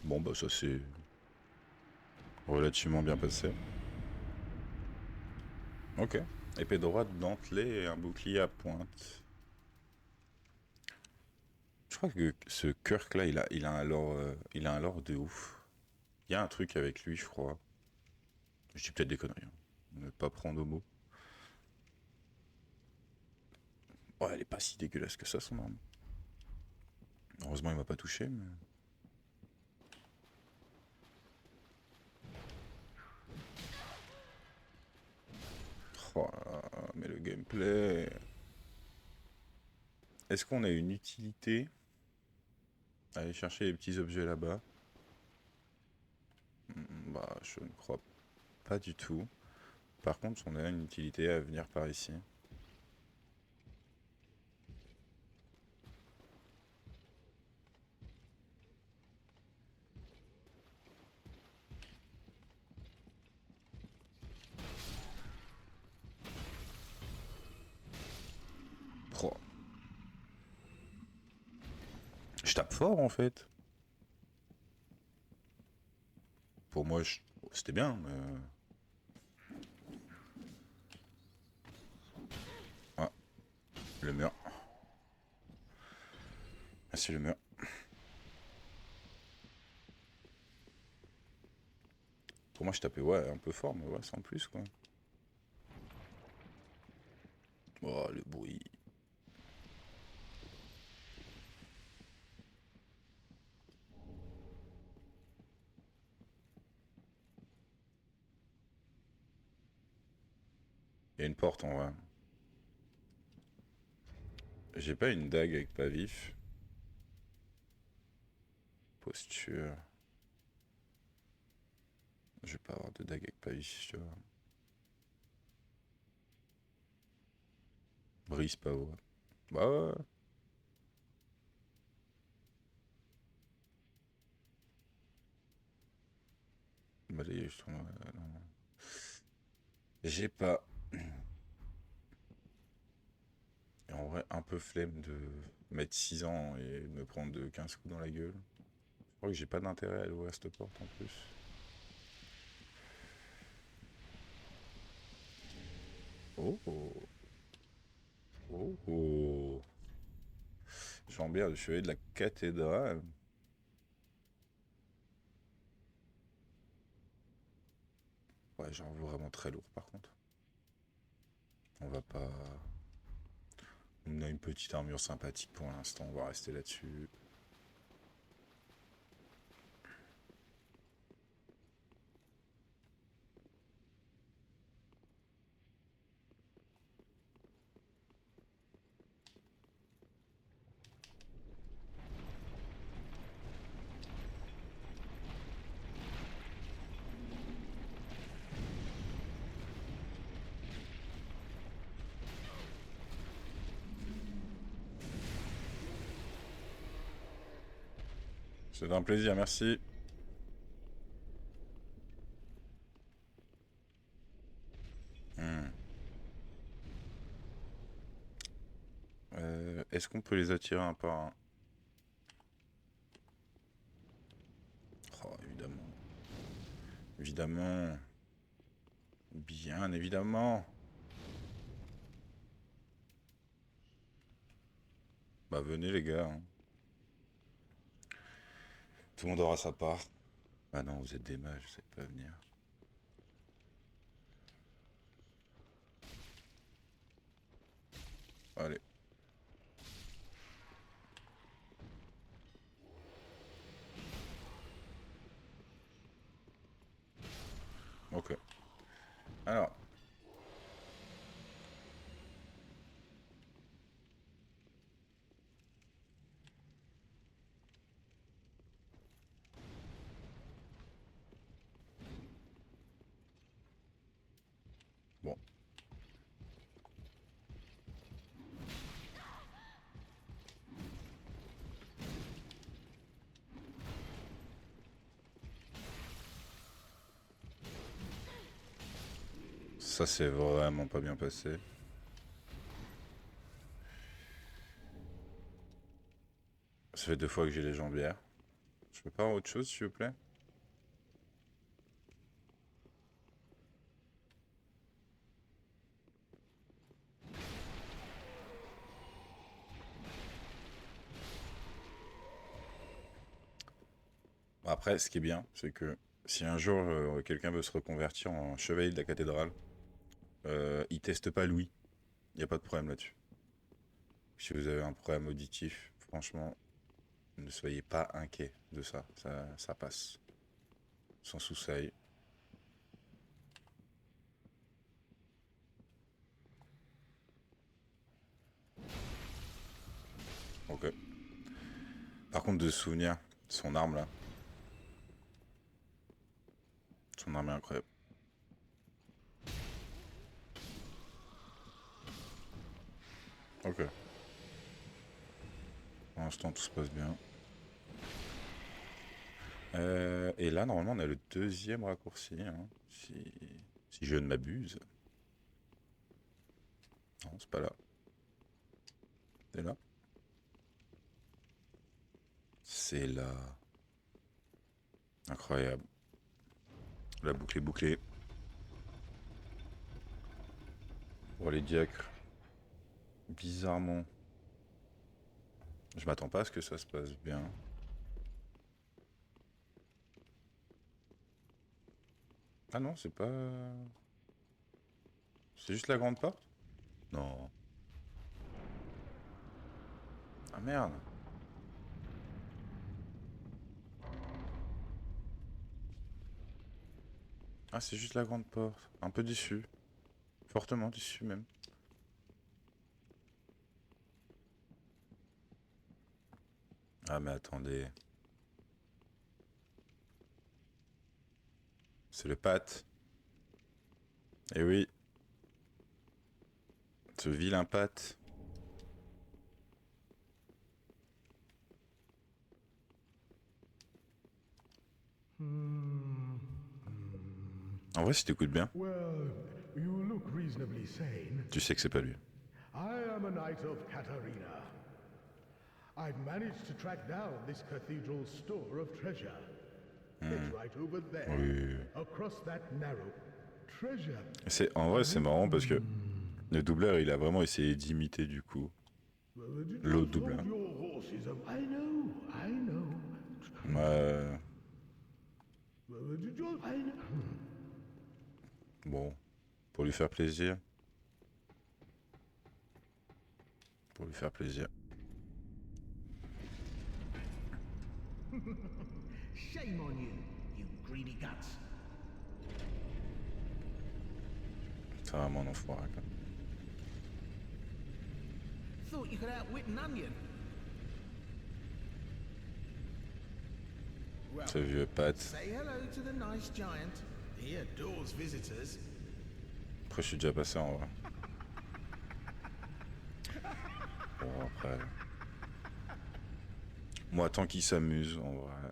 Bon, bah, ça c'est relativement bien passé. Ok. Épée droite, dentelée et un bouclier à pointe. Je crois que ce Kirk là, il a un lore de ouf. Il y a un truc avec lui, je crois. Je dis peut-être des conneries. Hein. Ne pas prendre au mot. Ouais, elle est pas si dégueulasse que ça, son arme. Heureusement, il m'a pas touché, mais... Oh là là, mais le gameplay... Est-ce qu'on a une utilité à aller chercher les petits objets là-bas? Bah, je ne crois pas du tout. Par contre, on a une utilité à venir par ici. Oh. Je tape fort en fait. Pour moi, c'était bien, mais... Ah, le mur. Ah, c'est le mur. Pour moi, je tapais ouais, un peu fort, mais ouais, sans plus quoi. Oh, le bruit. Il y a une porte en vrai. J'ai pas une dague avec pas vif. Posture. Je vais pas avoir de dague avec pas vif, tu vois. Brise pas ouais. Bah ouais. Balayer, je trouve. Non. J'ai pas. Et en vrai, un peu flemme de mettre 6 ans et de me prendre de 15 coups dans la gueule. Je crois que j'ai pas d'intérêt à aller ouvrir cette porte en plus. Oh oh. Oh oh. Jean-Bert, le chevalier de la cathédrale. Ouais, j'en veux vraiment très lourd par contre. On va pas. On a une petite armure sympathique pour l'instant, on va rester là-dessus. C'est un plaisir, merci. Est-ce qu'on peut les attirer un par un? Oh, évidemment. Évidemment. Bien évidemment. Bah venez les gars. Hein. Tout le monde aura sa part. Ah non, vous êtes des mages, vous savez pas venir. Allez. Ok. Alors. Bon. Ça c'est vraiment pas bien passé. Ça fait 2 fois que j'ai les jambières. Je peux pas avoir autre chose s'il vous plaît? Après, ce qui est bien, c'est que si un jour quelqu'un veut se reconvertir en chevalier de la cathédrale, il teste pas Louis. Il n'y a pas de problème là-dessus. Si vous avez un problème auditif, franchement, ne soyez pas inquiet de ça. Ça passe. Sans souci. Ok. Par contre, de souvenir, son arme là. Son arme est incroyable. Ok. Pour l'instant, tout se passe bien. Et là, normalement, on a le deuxième raccourci, hein, si je ne m'abuse. Non, c'est pas là. C'est là. C'est là. Incroyable. La boucle est bouclée. Pour les diacres. Bizarrement. Je m'attends pas à ce que ça se passe bien. Ah non, c'est pas... C'est juste la grande porte? Non. Ah merde. Ah, c'est juste la grande porte. Un peu déçu. Fortement déçu même. Ah mais attendez. C'est le Pat. Eh oui. Ce vilain Pat. En vrai, si t'écoutes bien, Well, you look reasonably sane. tu sais que c'est pas lui. I am a knight of Katarina. I've managed to track down this cathedral's store of treasure. It's right over there, Oui. across that narrow treasure. En vrai, c'est marrant parce que le doubleur, il a vraiment essayé d'imiter du coup l'autre doubleur. Your horses I know, I know. I know. Bon, pour lui faire plaisir. Pour lui faire plaisir. Shame on you, you greedy guts. C'est vraiment un enfoiré. Quoi. Thought you could outwit an onion. Well, Ce vieux Pat. say hello to the nice giant. He adores visitors. Après, je suis déjà passé en vrai. Bon, après. Moi, tant qu'il s'amuse, en vrai.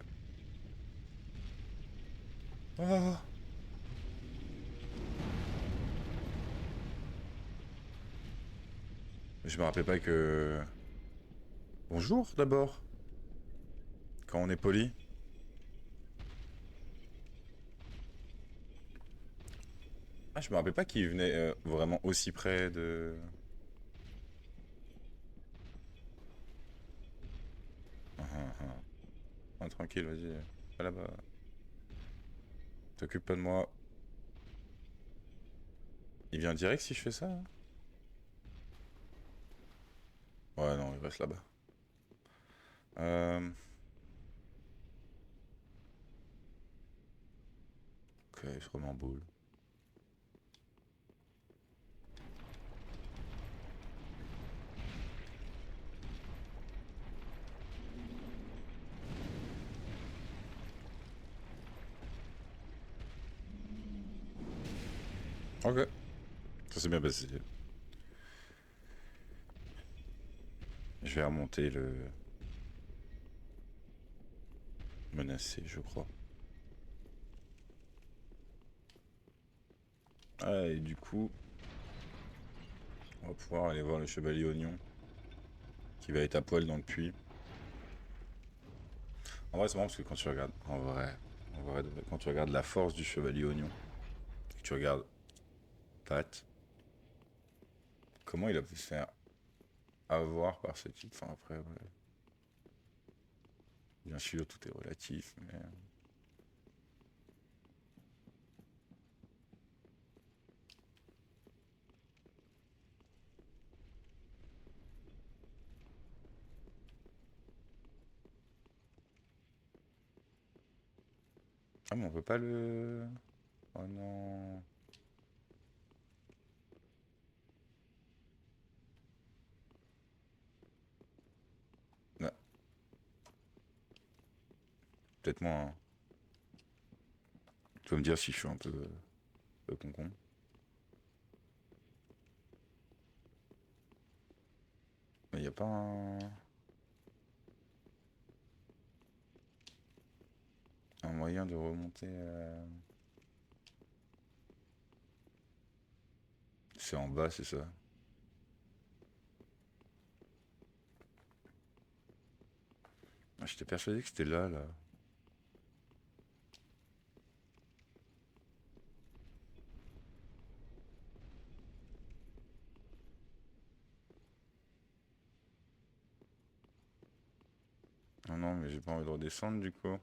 Ah. Je me rappelais pas que... Bonjour, d'abord. Quand on est poli. Ah, je me rappelais pas qu'il venait vraiment aussi près de... Ah, tranquille, vas-y. Va là-bas. T'occupe pas de moi. Il vient direct si je fais ça, hein? Ouais, non, il reste là-bas. Ok, il se remet en boule. Ok. Ça s'est bien passé. Je vais remonter le... menacé, je crois. Ah, et du coup... On va pouvoir aller voir le chevalier oignon. Qui va être à poil dans le puits. En vrai, c'est marrant parce que quand tu regardes... En vrai, quand tu regardes la force du chevalier oignon, et que tu regardes Pat, comment il a pu se faire avoir par ce type. Enfin, après, ouais. Bien sûr, tout est relatif, mais... Ah, mais on peut pas le... Oh non... Non. Peut-être moi, hein. Tu vas me dire si je suis un peu con-con. Mais y a pas un moyen de remonter... C'est en bas, c'est ça? Ah, j'étais persuadé que c'était là, là. Non, non, mais j'ai pas envie de redescendre, du coup.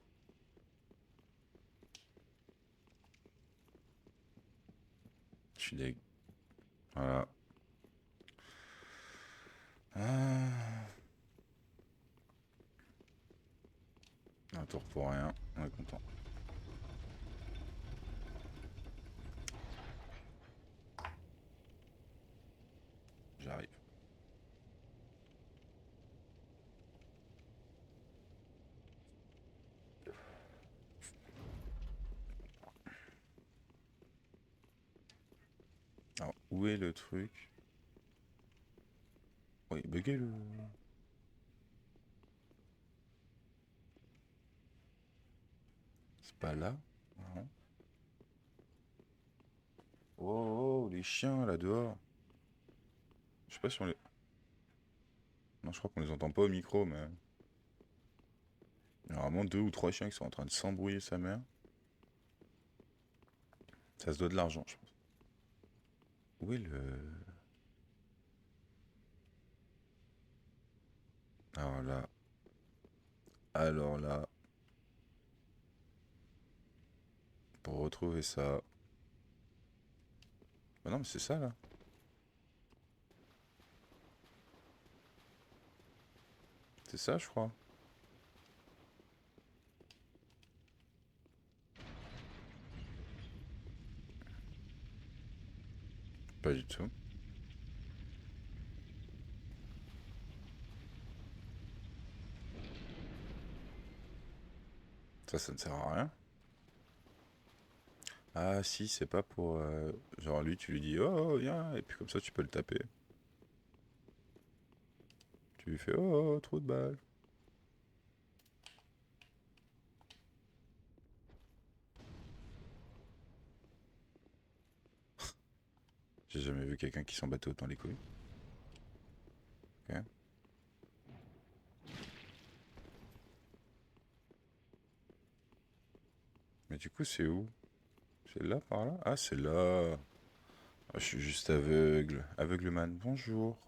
Je suis deg. Voilà. Ah... Un tour pour rien, on est content. J'arrive. Alors, où est le truc? Oh, il est bugué le... C'est pas là? Non. Oh, oh, les chiens là dehors. Je sais pas si on les... Non, je crois qu'on les entend pas au micro, mais... Il y a vraiment 2 ou 3 chiens qui sont en train de s'embrouiller sa mère. Ça se doit de l'argent, je pense. Où est le... Alors là... Alors là... Pour retrouver ça... Bah non, mais c'est ça, là. C'est ça, je crois. Pas du tout. Ça ne sert à rien. Ah si, c'est pas pour... Genre lui, tu lui dis «Oh, viens», et puis comme ça, tu peux le taper. Tu lui fais «Oh, trop de balles». J'ai jamais vu quelqu'un qui s'en battait autant les couilles. Ok. Mais du coup, c'est où? C'est là, par là? Ah, c'est là. Ah, je suis juste aveugle. Aveugleman, bonjour.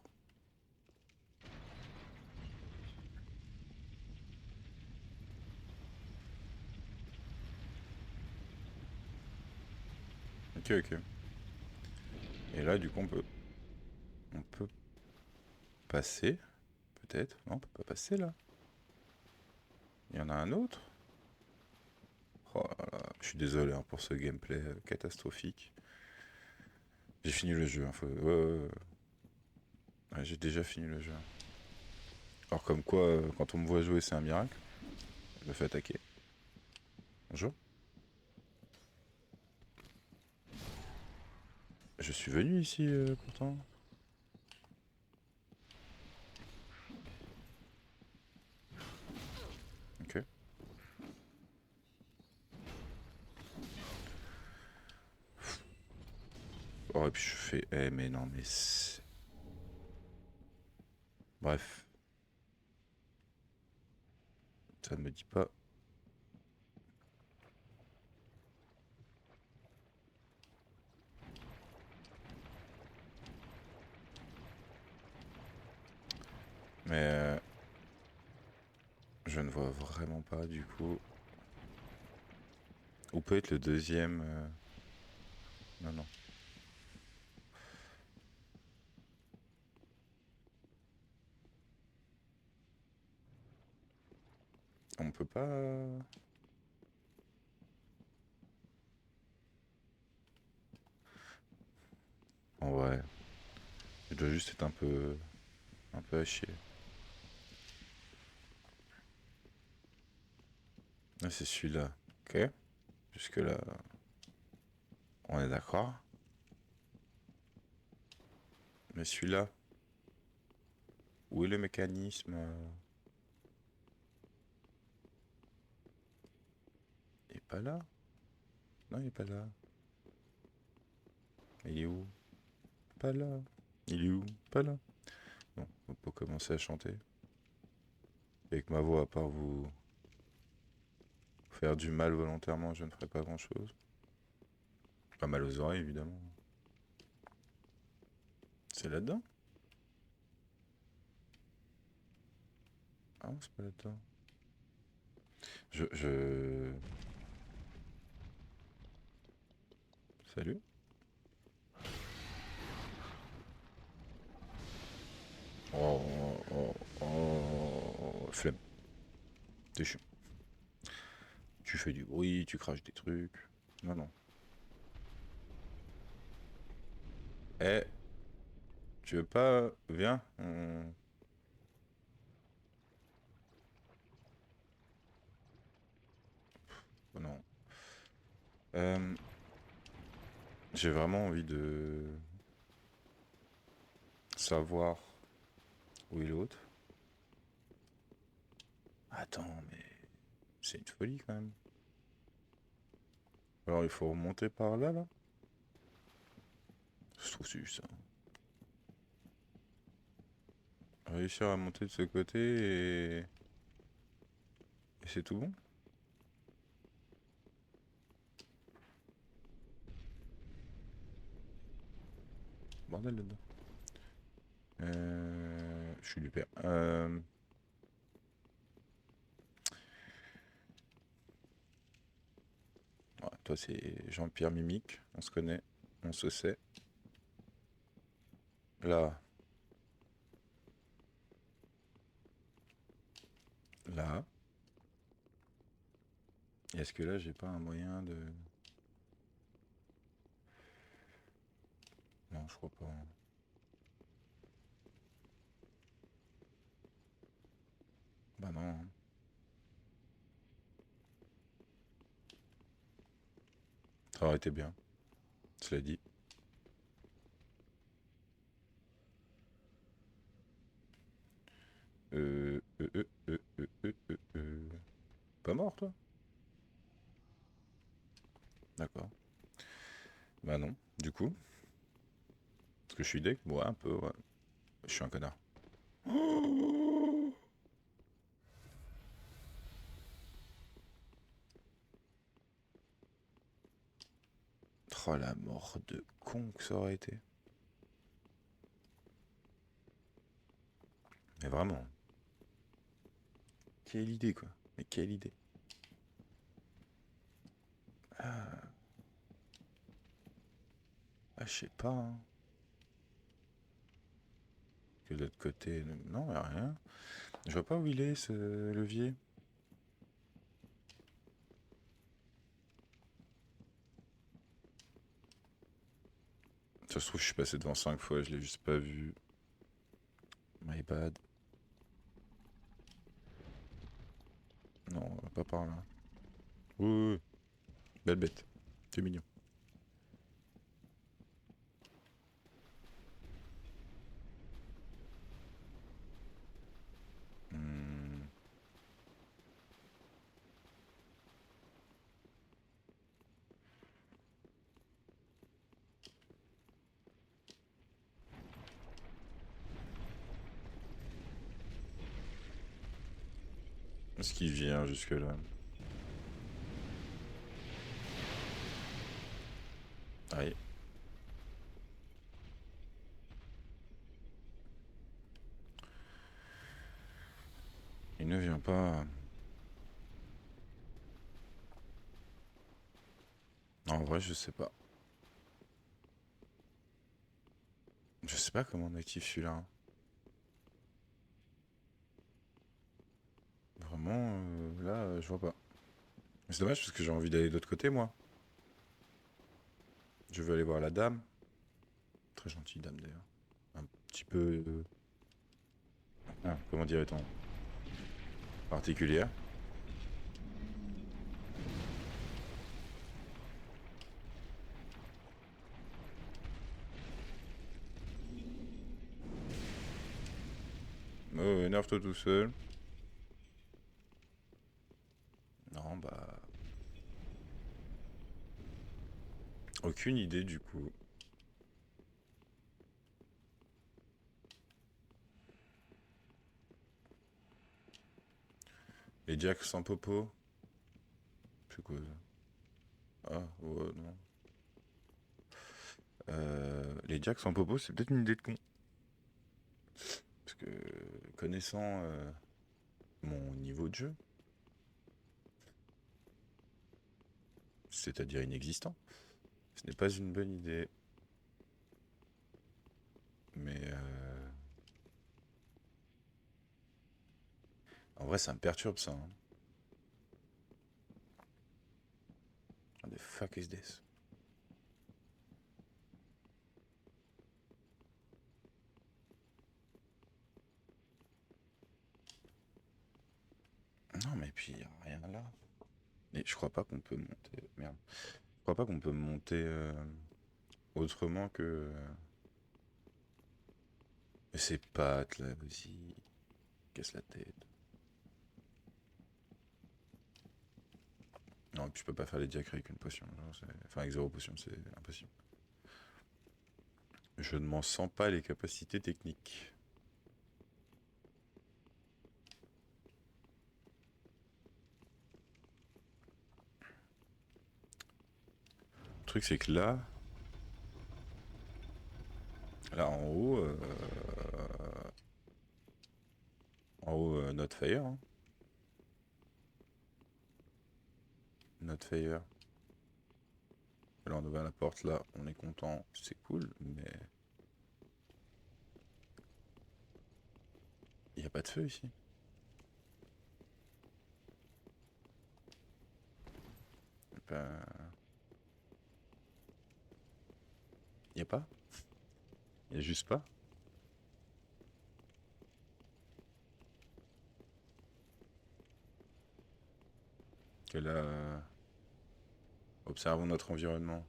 Ok, ok. Et là, du coup, on peut passer. Peut-être. Non, on peut pas passer là. Il y en a un autre. Oh là là, je suis désolé hein, pour ce gameplay catastrophique. J'ai fini le jeu. Hein, ouais, ouais, ouais. Ouais, j'ai déjà fini le jeu. Alors comme quoi, quand on me voit jouer, c'est un miracle. Je me fais attaquer. Bonjour. Je suis venu ici pourtant. Ok. Oh et puis je fais... Eh mais non mais... Bref. Ça ne me dit pas... Mais... je ne vois vraiment pas du coup... Où peut être le deuxième... Non, non. On peut pas... En vrai... Je dois juste être un peu... Un peu à chier. Ah, c'est celui-là. Ok. Jusque là... On est d'accord. Mais celui-là... Où est le mécanisme Il est pas là? Non, il est pas là. Il est où? Pas là. Il est où? Pas là. Bon, on peut commencer à chanter. Avec ma voix, à part vous faire du mal volontairement, je ne ferai pas grand-chose. Pas mal aux oreilles, évidemment. C'est là-dedans? Ah non, c'est pas là-dedans. Je... Salut? Oh, oh, oh, flemme. T'es chiant. Tu fais du bruit, tu craches des trucs. Non, non. Eh, tu veux pas... Viens, Oh non. J'ai vraiment envie de... savoir où est l'autre. Attends, mais... C'est une folie, quand même. Alors, il faut remonter par là, là? Je trouve que c'est juste ça. Réussir à monter de ce côté et... Et c'est tout bon? Bordel là-dedans. Je suis du père. Ouais, toi, c'est Jean-Pierre Mimique. On se connaît. On se sait. Là. Là. Est-ce que là, j'ai pas un moyen de... Non, je crois pas. Bah non. Hein. Ça aurait été bien. Cela dit. Euh, euh, euh, Pas mort, toi? D'accord. Bah non, du coup. Est-ce que je suis deck? Ouais, un peu, ouais. Je suis un connard. Oh la mort de con que ça aurait été. Mais vraiment. Quelle idée quoi. Mais quelle idée. Ah, je sais pas. Hein. Que de l'autre côté. Non, y a rien. Je vois pas où il est ce levier. Ça se trouve, je suis passé devant 5 fois, je l'ai juste pas vu. My bad. Non, pas par là. Oui, oui, oui. Belle bête. C'est mignon. Hmm. Est-ce qu'il vient jusque-là? Aïe. Il ne vient pas. En vrai, je sais pas. Je sais pas comment on active celui-là. Hein. Vraiment, là, je vois pas. Mais c'est dommage parce que j'ai envie d'aller de l'autre côté, moi. Je veux aller voir la dame. Très gentille dame, d'ailleurs. Un petit peu... Ah, comment dirait-on? Particulière. Oh, énerve-toi tout seul. Non, bah... Aucune idée, du coup. Les jacks sans popo. C'est quoi ça? Ah, ouais, non. Les jacks sans popo, c'est peut-être une idée de con. Parce que, connaissant mon niveau de jeu, c'est-à-dire inexistant, ce n'est pas une bonne idée. Mais en vrai, ça me perturbe ça. Hein. What the fuck is this? Non, mais puis, y a rien là. Et je crois pas qu'on peut monter. Merde. Je crois pas qu'on peut monter autrement que. Mais ces pattes là aussi. Casse la tête. Non, puis je peux pas faire les diacres avec une potion. Genre, enfin, avec 0 potion, c'est impossible. Je ne m'en sens pas les capacités techniques. Le truc, c'est que là. Là, en haut. En haut, Not Fire. Hein. Not Fire. Là, on ouvre la porte, là, on est content, c'est cool, mais. Il n'y a pas de feu ici. Il n'y a pas. Il n'y a juste pas. Que là. Observons notre environnement.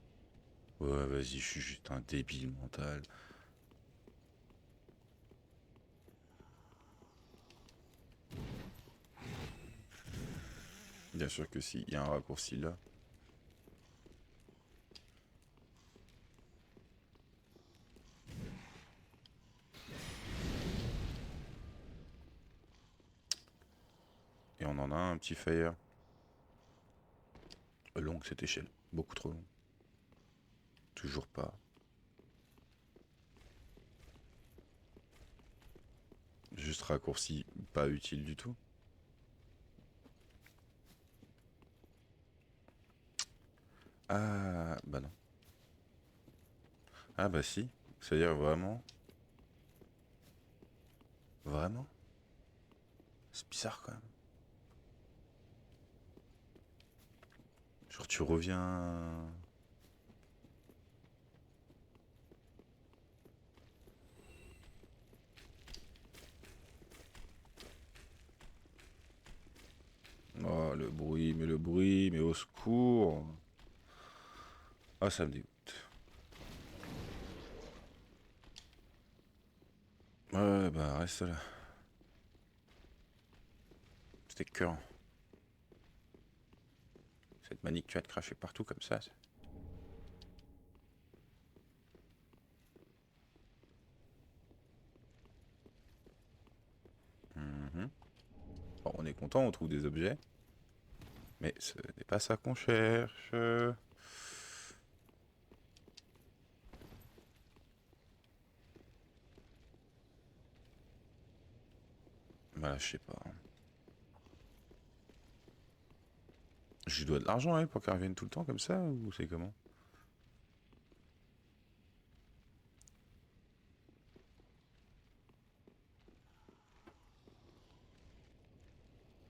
Ouais, vas-y, je suis juste un débile mental. Bien sûr que si, il y a un raccourci là. on en a un petit fire. Long cette échelle, beaucoup trop long. Toujours pas. Juste raccourci, pas utile du tout. Ah, bah non. Ah bah si, c'est-à-dire vraiment... Vraiment? C'est bizarre quand même. Genre tu reviens... Oh le bruit, mais au secours. Ah ça me dégoûte. Ouais bah reste là. C'était cœur. Cette manie que tu as de cracher partout comme ça. Mhm. Bon, on est content, on trouve des objets. Mais ce n'est pas ça qu'on cherche. Voilà, je sais pas. Je lui dois de l'argent, hein, pour qu'elle revienne tout le temps comme ça, ou c'est comment?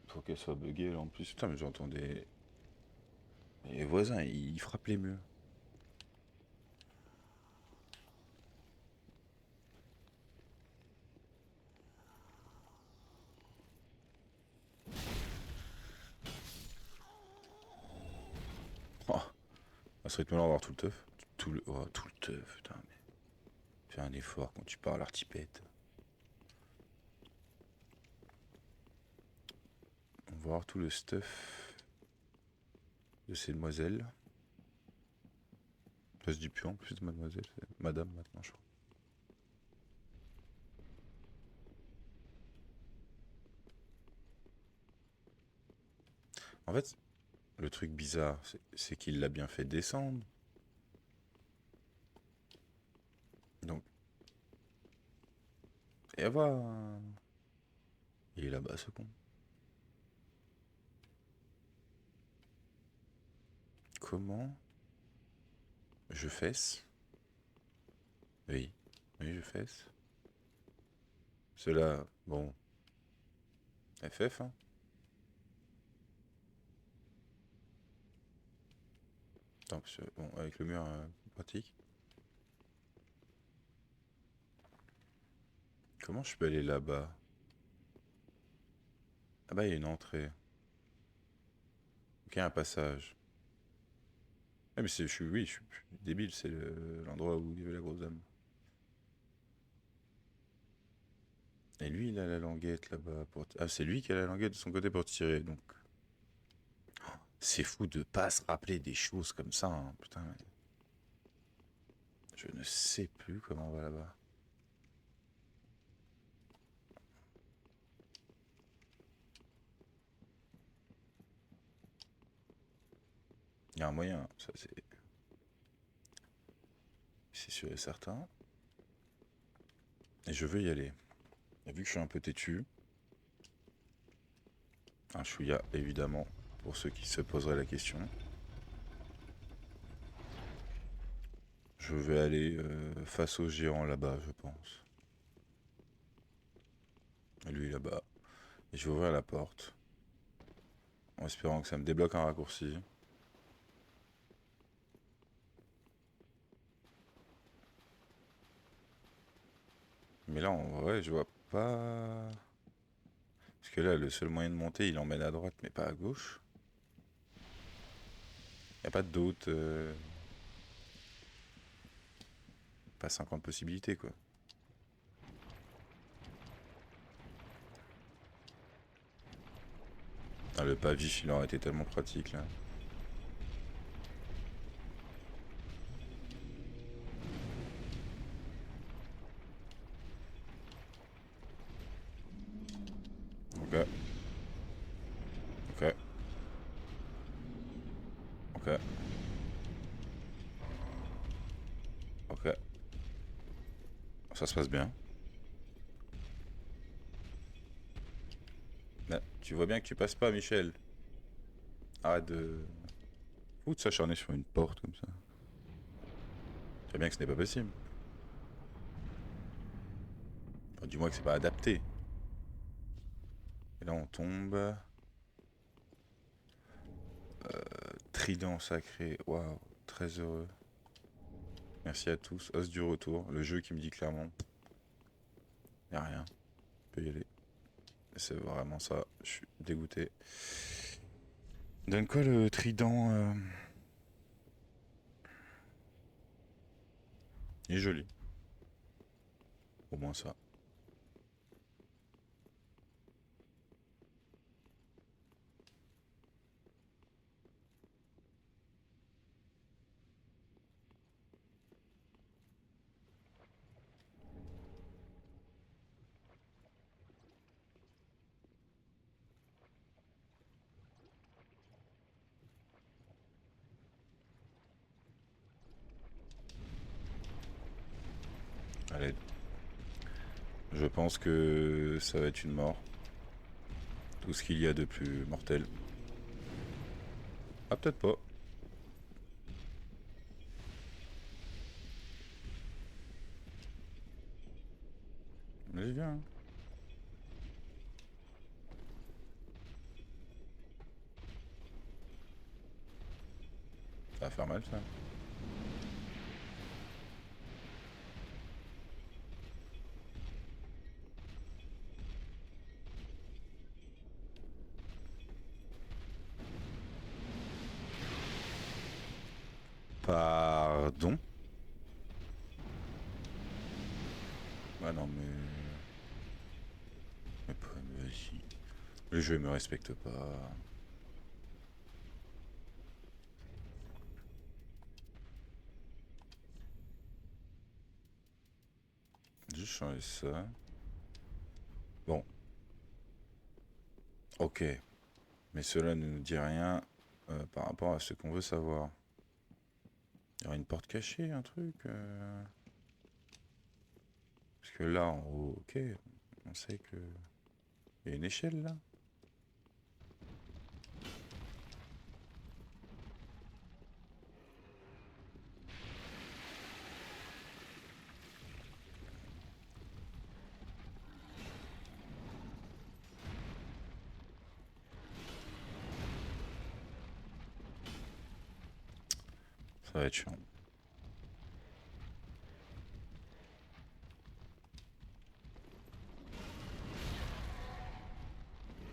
Faut qu'elle soit buggée là en plus. Putain, mais j'entendais. Les voisins, ils frappent les murs. Oh, à ce rythme-là, on va avoir tout le teuf. Tout le teuf, putain, mais. Fais un effort quand tu parles artipette. On va voir tout le stuff de ces demoiselles. Ça se dit plus en plus de mademoiselle, c'est madame maintenant, je crois. En fait, le truc bizarre, c'est qu'il l'a bien fait descendre. Donc. Et avoir. Il est là-bas, ce con. Comment je fesse? Oui, oui, je fesse. Cela, bon. FF, hein. Attends, parce que, bon, avec le mur, pratique. Comment je peux aller là-bas? Ah bah, il y a une entrée. Ok, un passage. Ah mais oui, je suis débile, c'est l'endroit où il y avait la grosse dame. Et lui, il a la languette là-bas. Ah, c'est lui qui a la languette de son côté pour tirer, donc. C'est fou de pas se rappeler des choses comme ça, hein. Putain. Je ne sais plus comment on va là-bas. Il y a un moyen, ça c'est... C'est sûr et certain. Et je veux y aller. Et vu que je suis un peu têtu, un chouïa évidemment, pour ceux qui se poseraient la question. Je vais aller face au géant là-bas, je pense. Et lui là-bas. Et je vais ouvrir la porte. En espérant que ça me débloque un raccourci. Mais là, en vrai, je vois pas... Parce que là, le seul moyen de monter, il emmène à droite, mais pas à gauche. Y a pas d'autres... Pas 50 possibilités, quoi. Ah, le pas vif, il aurait été tellement pratique, là. Ok. Ok. Ok. Ça se passe bien. Là, tu vois bien que tu passes pas, Michel. Arrête de... Ou de s'acharner sur une porte comme ça. Tu vois bien que ce n'est pas possible. Enfin, dis-moi que c'est pas adapté. Et là on tombe. Trident sacré. Waouh, très heureux. Merci à tous. Os du retour. Le jeu qui me dit clairement. Y'a rien. On peut y aller. C'est vraiment ça. Je suis dégoûté. Donne quoi le trident Il est joli. Au moins ça. Allez. Je pense que ça va être une mort. Tout ce qu'il y a de plus mortel. Ah, peut-être pas. Allez, viens. Ça va faire mal, ça. Pardon. Ah non, mais... Mais vas-y. Le jeu me respecte pas. Juste changer ça. Bon. Ok. Mais cela ne nous dit rien par rapport à ce qu'on veut savoir. Il y aura une porte cachée, un truc Parce que là, en haut, ok. On sait que... Il y a une échelle, là. Ça va être chiant.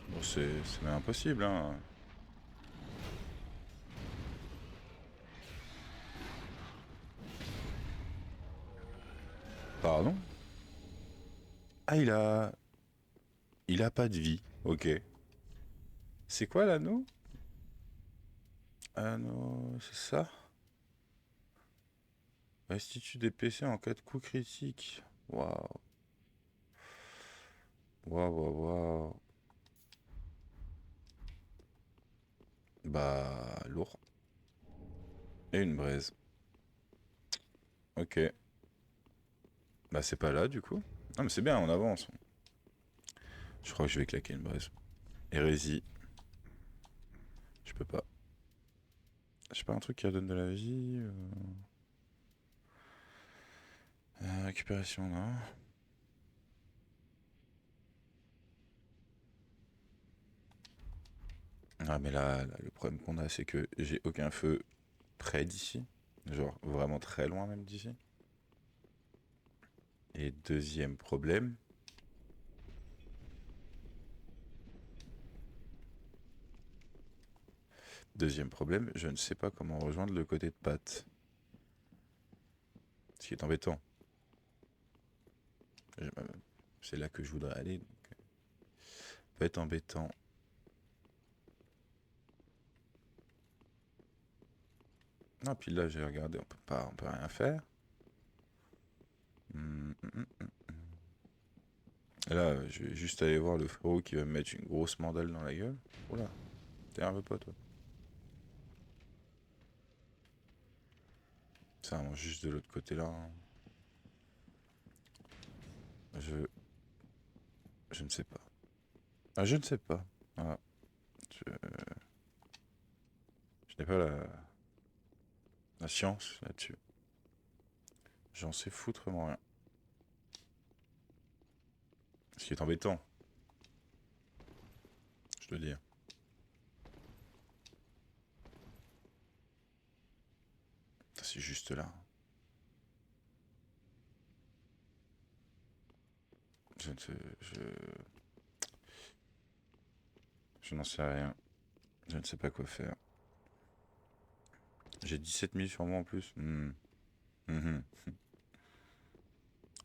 Bon, c'est même impossible, hein. Pardon? Ah, il a... Il a pas de vie. Ok. C'est quoi l'anneau? Anneau... C'est ça? Restitue des PC en cas de coup critique. Waouh. Waouh, waouh, waouh. Bah, lourd. Et une braise. Ok. Bah, c'est pas là, du coup. Non, mais c'est bien, on avance. Je crois que je vais claquer une braise. Hérésie. Je peux pas. Je sais pas, un truc qui redonne de la vie. Récupération, non. Ah, mais là, le problème qu'on a, c'est que j'ai aucun feu près d'ici. Genre, vraiment très loin même d'ici. Et deuxième problème. Deuxième problème, je ne sais pas comment rejoindre le côté de Pat. Ce qui est embêtant. C'est là que je voudrais aller. Donc... Ça peut être embêtant. Non, puis là, j'ai regardé, on peut rien faire. Et là, je vais juste aller voir le frérot qui va me mettre une grosse mandale dans la gueule. Oula, t'es un peu pas, toi. Ça mange juste de l'autre côté là. Hein. Je ne sais pas. Ah, je ne sais pas. Voilà. Je n'ai pas la science là-dessus. J'en sais foutrement rien. Ce qui est embêtant. Je dois dire. Ça, c'est juste là. Je ne sais... Je n'en sais rien. Je ne sais pas quoi faire. J'ai 17 000 sur moi en plus. Mhm.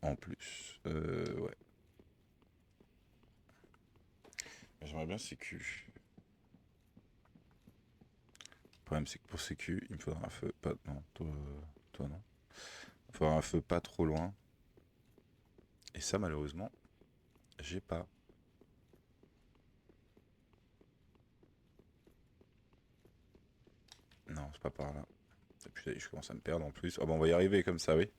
En plus. Ouais. J'aimerais bien sécu. Le problème c'est que pour sécu, il me faudra un feu. Pas... Non, toi non. Il me faudra un feu pas trop loin. Et ça malheureusement, j'ai pas. Non, c'est pas par là. Et puis je commence à me perdre en plus. Ah bon, on va y arriver comme ça, oui.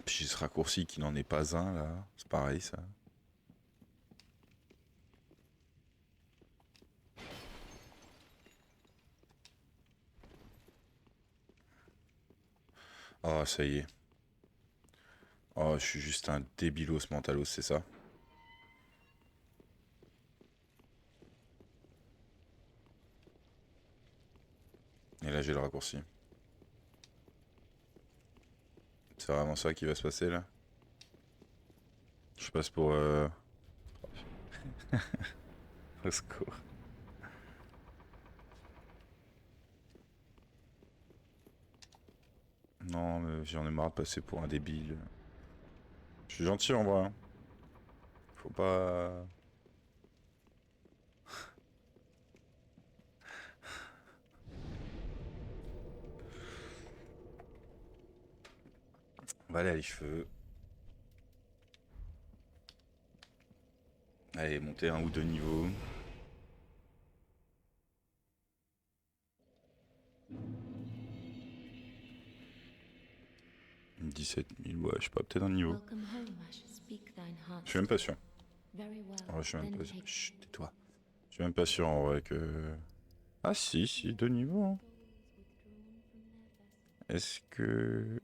Puis ce raccourci qui n'en est pas un là, c'est pareil ça. Oh, ça y est. Oh, je suis juste un débilos mentalos, c'est ça? Et là, j'ai le raccourci. C'est vraiment ça qui va se passer là? Je passe pour... Au secours. Non, mais j'en ai marre de passer pour un débile. Je suis gentil en vrai. Hein. Faut pas... On va aller à les cheveux. Allez, monter un ou deux niveaux. « 17 000, ouais, je sais pas, peut-être un niveau. Je suis même pas sûr. Ouais, je suis même pas sûr. Chut, tais-toi. Je suis même pas sûr en vrai que... Ah si, deux niveaux. Hein. Est-ce que...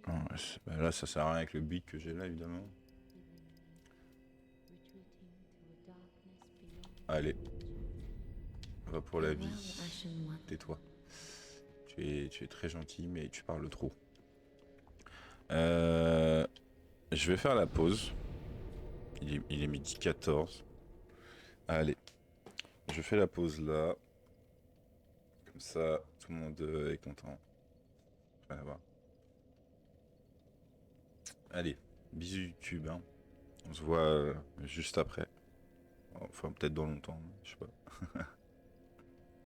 Ah, bah là, ça sert à rien avec le beat que j'ai là, évidemment. Allez. On va pour la vie. Tais-toi. Tu es très gentil, mais tu parles trop. Je vais faire la pause. Il est midi 14. Allez. Je fais la pause là. Comme ça, tout le monde est content. Rien à voir. Allez, bisous YouTube. Hein. On se voit juste après. Enfin, peut-être dans longtemps, je sais pas.